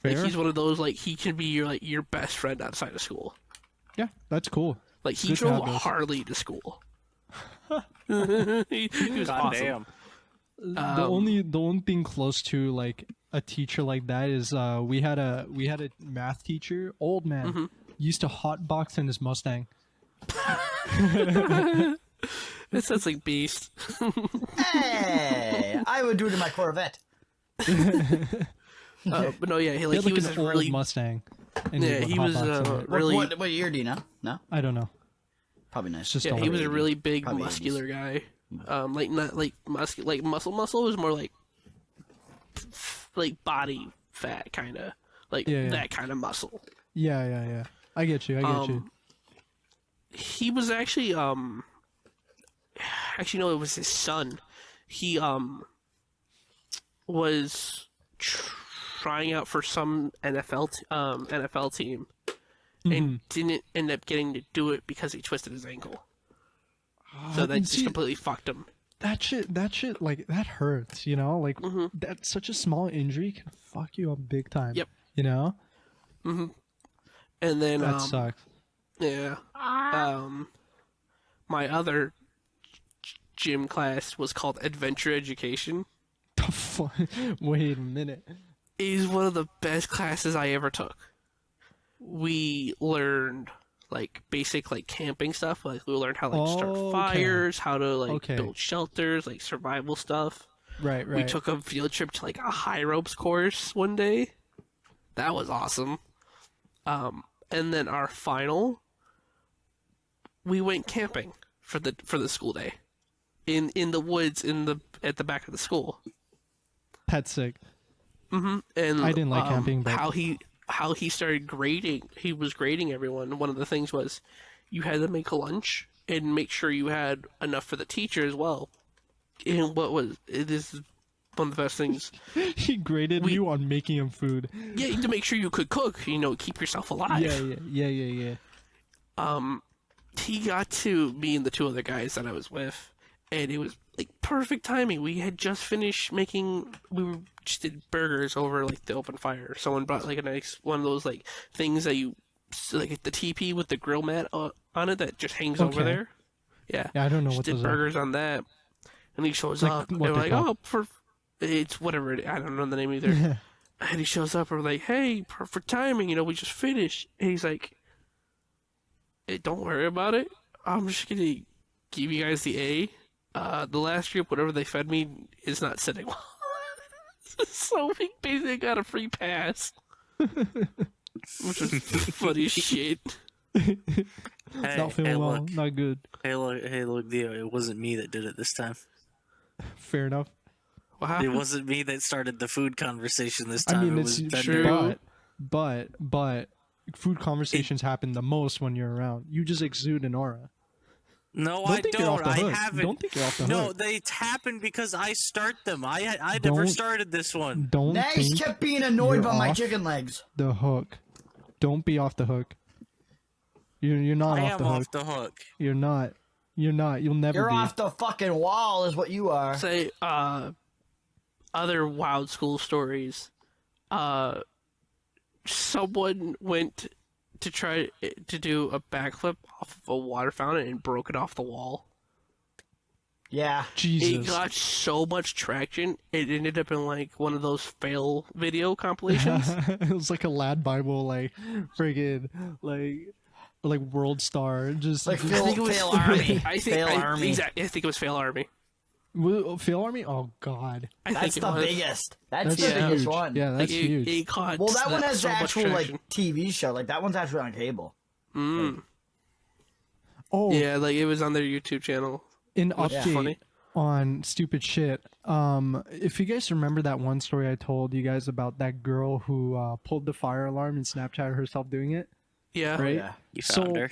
Fair. Like he's one of those like he can be your best friend outside of school. Yeah, that's cool. Like he drove a Harley to school. he was awesome. The only thing close to like a teacher like that is we had a math teacher, old man, used to hotbox in his Mustang. It sounds like Beast. Hey, I would do it in my Corvette. But no, yeah, he was an really old Mustang. Yeah, he was really. What year do you know? No, I don't know. probably nice. Just Yeah, he was a really big, Probably muscular guy. Like not like like muscle. Muscle was more like body fat, kind of like that kind of muscle. Yeah. I get you. He was actually no, it was his son. He was trying out for some NFL team and didn't end up getting to do it because he twisted his ankle. So that just completely fucked him. That shit, like, that hurts, you know? Like, that's such a small injury can fuck you up big time. Yep. You know? Mm-hmm. And then, that sucks. Yeah. My other gym class was called Adventure Education. The fuck? Wait a minute. It is one of the best classes I ever took. We learned basic camping stuff. Like we learned how to start fires, how to build shelters, survival stuff. Right. We took a field trip to a high ropes course one day. That was awesome. And then our final, we went camping for the school day, in the woods at the back of the school. That's sick. And I didn't like camping, but how he started grading. He was grading everyone. One of the things was you had to make a lunch and make sure you had enough for the teacher as well. And it is one of the best things. He graded you on making him food. Yeah, to make sure you could cook. Keep yourself alive. Yeah. He got to me and the two other guys that I was with, and it was perfect timing. We had just finished making. Just did burgers over the open fire. Someone brought a nice one of those things that you the teepee with the grill mat on it that just hangs over there. Yeah, I don't know just what did those burgers on that, and he shows up. And we're like, it's whatever. I don't know the name either. And he shows up. And we're like, hey, perfect timing. We just finished. And he's like, hey, don't worry about it. I'm just gonna give you guys the A. The last group, whatever they fed me, is not sitting well. So we basically got a free pass. Which was funny as shit. Not feeling well. Look. Not good. Hey, look, Theo, it wasn't me that did it this time. Fair enough. It wasn't me that started the food conversation this time. I mean, it was true. But food conversations happen the most when you're around. You just exude an aura. No, I don't. I haven't. Don't think you're off the hook. No, they happen because I start them. I never started this one. Nags kept being annoyed by my chicken legs. The hook. Don't be off the hook. You're not off the hook. I am off the hook. You're not. You'll never be. You're off the fucking wall is what you are. Say, other wild school stories. Someone went to try to do a backflip off of a water fountain and broke it off the wall. Yeah. Jesus. It got so much traction, it ended up in one of those fail video compilations. It was like a lad Bible, friggin' World Star. Just Fail Army. I think it was Fail Army. Fail Army? Oh God. That's the biggest. That's the biggest one. Yeah, that's huge. Well, that one has the actual TV show. That one's actually on cable. Oh yeah, it was on their YouTube channel. An update on stupid shit. If you guys remember that one story I told you guys about that girl who pulled the fire alarm and Snapchatted herself doing it. Yeah. Right. Yeah. You found her.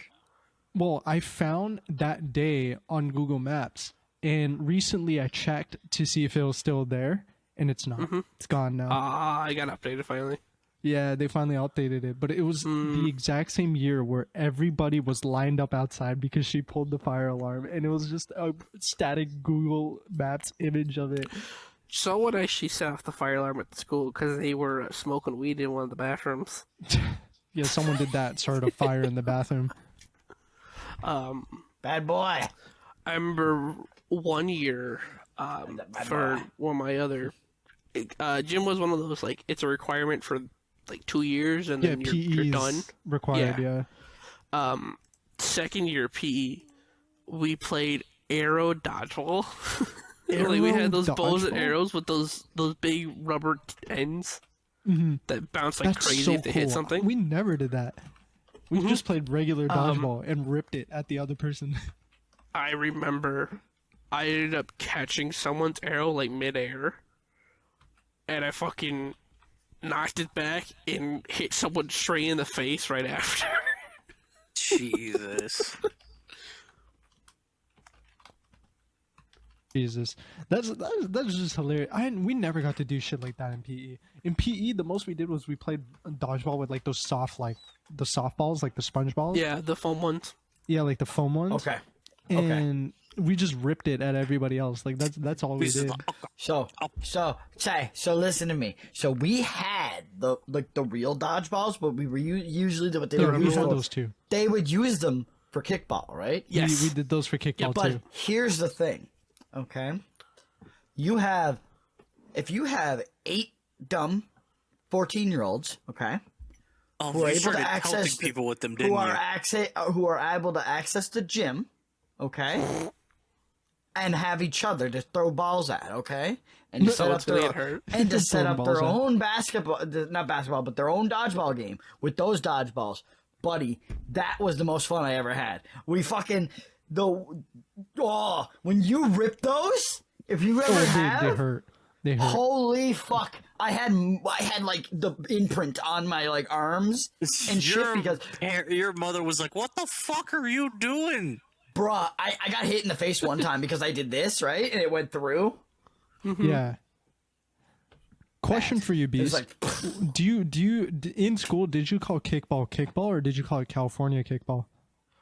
Well, I found that day on Google Maps. And recently I checked to see if it was still there, and it's not. It's gone now. I got updated finally. Yeah, they finally updated it. But it was the exact same year where everybody was lined up outside because she pulled the fire alarm, and it was just a static Google Maps image of it. Someone actually set off the fire alarm at the school because they were smoking weed in one of the bathrooms. Yeah, someone did that, started a fire in the bathroom. Bad boy. I remember one year for one of my other gym was one of those it's a requirement for 2 years and then you're done. Required, yeah. second year PE, we played arrow dodgeball. Like we had those bows and arrows with those big rubber ends that bounce like crazy if they hit something. We never did that. We just played regular dodgeball and ripped it at the other person. I remember I ended up catching someone's arrow like midair, and I fucking knocked it back and hit someone straight in the face right after. Jesus. Jesus, that's just hilarious. We never got to do shit like that in PE. In PE, the most we did was we played dodgeball with like those soft, like the softballs, like the sponge balls. Yeah, the foam ones. Yeah, like the foam ones. Okay. And we just ripped it at everybody else. Like that's all we did. So listen to me. So we had the real dodgeballs, but we were usually what they were using those two. They would use them for kickball, right? Yes, we did those for kickball but too. Here's the thing, okay? If you have 8 dumb 14-year-olds, okay, who are able to access people with them, didn't who are able to access the gym, okay, and have each other to throw balls at, okay, and to set up their own not basketball, but their own dodgeball game with those dodgeballs, buddy. That was the most fun I ever had. We fucking when you rip those, if you ever have, they hurt. They hurt. Holy fuck! I had like the imprint on my like arms and shit because your mother was like, "What the fuck are you doing?" Bruh, I got hit in the face one time because I did this, right? And it went through. Yeah. Question for you, Beast. Like, do you in school, did you call kickball or did you call it California kickball?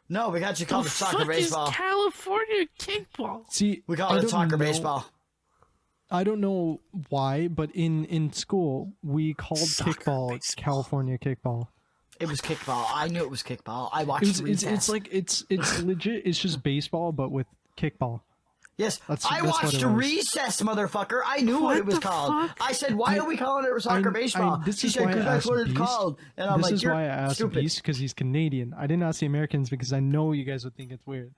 No, we got you called it soccer baseball. Is California kickball? See, we call it soccer baseball. I don't know why, but in school we called kickball baseball. California kickball. It was kickball. I knew it was kickball. I watched it's like it's legit. It's just baseball, but with kickball. Yes, I watched Recess, motherfucker. I knew what it was called. I said, "Why are we calling it soccer baseball?" She said, "Because that's what it's called." And I'm like, "This is why I asked Beast, because he's Canadian. I didn't ask the Americans because I know you guys would think it's weird.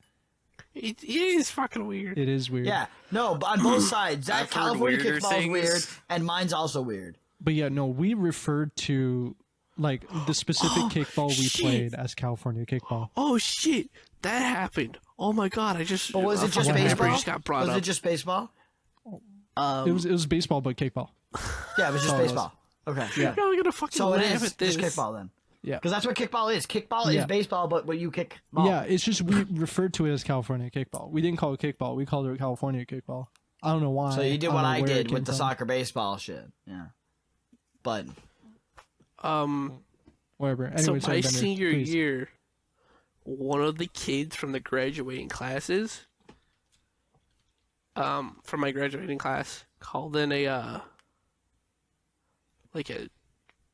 It is fucking weird. It is weird. Yeah, no, but on both sides, that California kickball is weird, and mine's also weird. But yeah, no, we referred to like the specific kickball we played as California kickball. Oh shit, that happened. Oh my god, I just. But was it just baseball? Just got brought up. Was it just baseball? It was baseball, but kickball. Yeah, it was just baseball. Okay. Yeah. You're gonna fucking so it is just kickball then. Yeah. Because that's what kickball is. Kickball is baseball, but when you kick ball. Yeah, it's just we referred to it as California kickball. We didn't call it kickball. We called it California kickball. I don't know why. So you did what I did with the soccer baseball shit. Yeah. But. Whatever. Anyway, so my senior year, one of the kids from the graduating classes, from my graduating class, called in a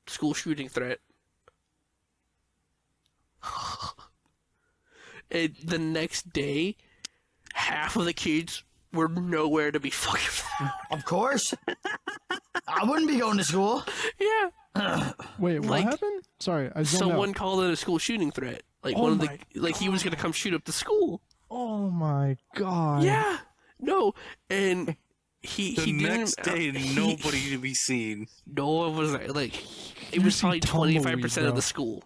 school shooting threat. And the next day, half of the kids were nowhere to be fucking found. Of course. I wouldn't be going to school. Yeah. Wait, what happened? Sorry, I zoned someone out. called it a school shooting threat. Like one of the he was gonna come shoot up the school. Oh my god. Yeah. No, and he the next day nobody to be seen. No one was like it was probably 25% of the school.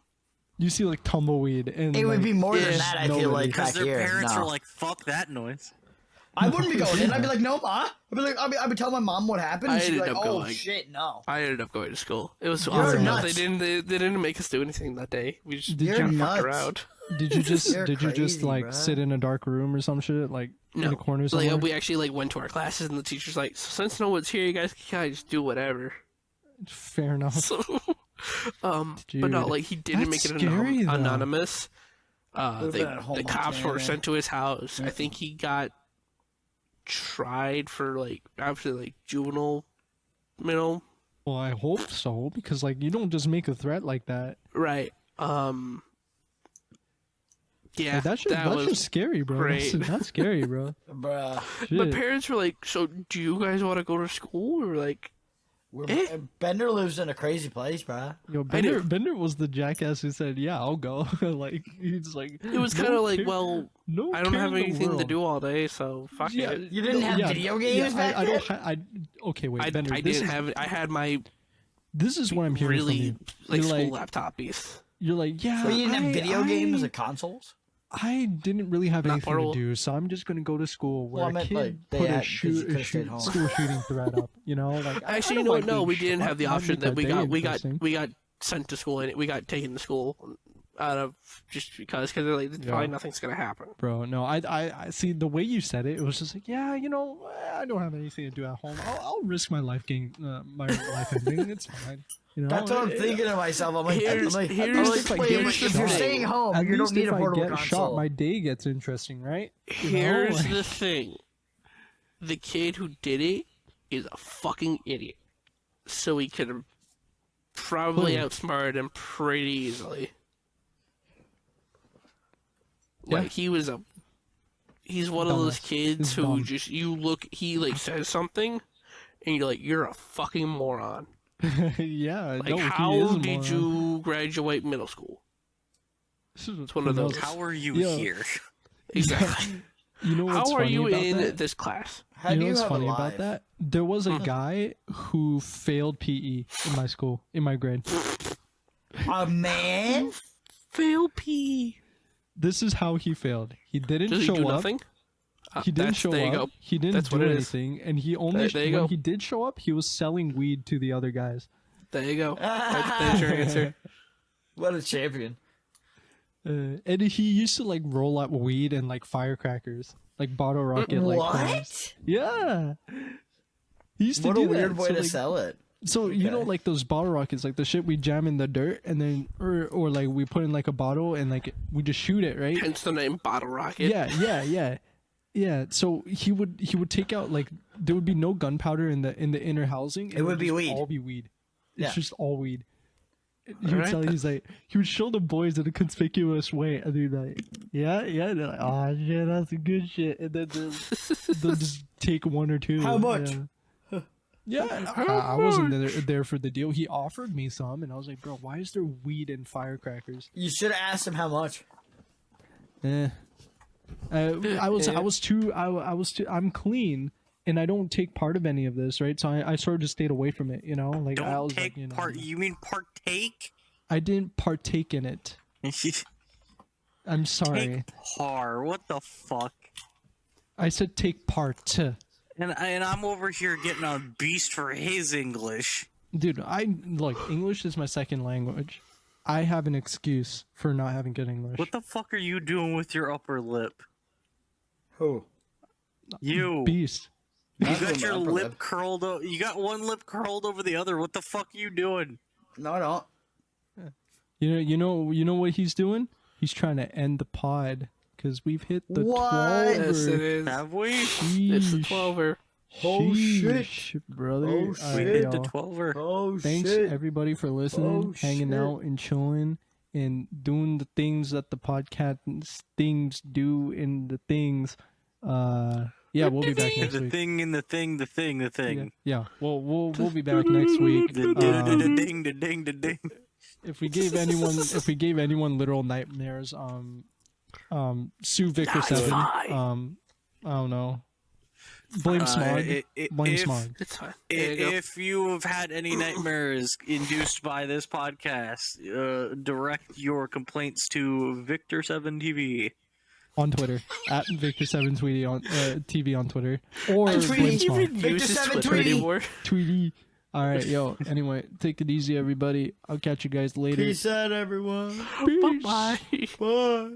You see like tumbleweed and it would be more than that. I feel like because their parents were like, "Fuck that noise." I wouldn't be going in. I'd be like, "No, ma." I'd be telling my mom what happened. And she'd be like, "Oh shit, no." I ended up going to school. It was awesome. Nuts. They didn't make us do anything that day. We just kind of fucked around. Did you just like bro. Sit in a dark room or some shit like in a corner somewhere? Like we actually went to our classes and the teacher's like, so since no one's here, you guys can kind of just do whatever. Fair enough. So, but no, like he didn't make it anonymous. The cops were sent to his house. I think he got tried for obviously juvenile, Well, I hope so because you don't just make a threat like that, right? Yeah, that's just scary, bro. That's scary, bro. Bruh. My parents were like, "So, do you guys want to go to school?" Or like, Bender lives in a crazy place, bro. Yo, Bender was the jackass who said, "Yeah, I'll go." Like he's like, it was kind of like, well, no, I don't have anything to do all day, so fuck it. You didn't have video games back then? Okay, wait, Bender. I didn't have it. I had my. This is what I'm hearing from you. Like school laptop piece. You're like, yeah. So you didn't have video games or consoles? I didn't really have anything to do, so I'm just gonna go to school where a kid put a school shooting threat up. You know, like actually, no, we didn't have the option that we got sent to school and we got taken to school out of just because they're like probably nothing's gonna happen. Bro, no, I see the way you said it. It was just like, yeah, you know, I don't have anything to do at home. I'll risk my life getting my life ending. It's fine. You know, that's what I'm thinking to myself. I'm like, if you're staying home, you don't need a portable console. Shot, my day gets interesting, right? Here's the thing: the kid who did it is a fucking idiot. So he could have probably outsmarted him pretty easily. Like he's one of those kids who just he like says something, and you're like, you're a fucking moron. Yeah. Like, how did you graduate middle school? It's one of those. How are you here? Exactly. You know what's how are funny you about in that? this class? You know what's funny about that? There was a guy who failed PE in my school, in my grade. A man? Failed PE. This is how he failed. He didn't show up. Nothing? He didn't show up. He didn't do anything, and he only when he did show up, he was selling weed to the other guys. There you go. That's your answer. What a champion! And he used to like roll up weed and like firecrackers, like bottle rocket. What? Yeah. He used to do that. What a weird way to sell it. So you know, like those bottle rockets, like the shit we jam in the dirt, and then or like we put in like a bottle and like we just shoot it, right? Hence the name bottle rocket. Yeah. So he would take out like there would be no gunpowder in the inner housing. It would be weed. All be weed. It's just all weed. He would tell you, he's like, he would show the boys in a conspicuous way, and they'd be like, yeah. They're like, oh shit, that's a good shit, and then they'll just take one or two. How much? Yeah, I wasn't there for the deal. He offered me some, and I was like, bro, why is there weed and firecrackers? You should have asked him how much. I'm clean, and I don't take part of any of this, right? So I sort of just stayed away from it, you know? Like, I was take like, part. You mean partake? I didn't partake in it. I'm sorry. Take part. What the fuck? I said take part. And I'm over here getting on beast for his English. Dude, look, English is my second language. I have an excuse for not having good English. What the fuck are you doing with your upper lip? Who? You. Beast. You got your lip curled. You got one lip curled over the other. What the fuck are you doing? No, I don't. You know what he's doing? He's trying to end the pod because we've hit the 12. Yes, it is. Have we? It's the 12er. Oh shit, brother! Oh shit! We hit the 12er. Oh Thanks everybody for listening, hanging out, and chilling, and doing the things that the podcast things do in the things. Yeah, we'll be back next week. The thing in the thing. Yeah. We'll be back next week. The ding. If we gave anyone literal nightmares, sue Victor 7. I don't know. Blame Smog. Blame Smog. It's fine. If you have had any nightmares induced by this podcast, direct your complaints to Victor7TV on Twitter at Victor7TV on TV on Twitter or Blame Smog. Tweety. All right, yo. Anyway, take it easy, everybody. I'll catch you guys later. Peace out, everyone. Peace. Bye. Bye.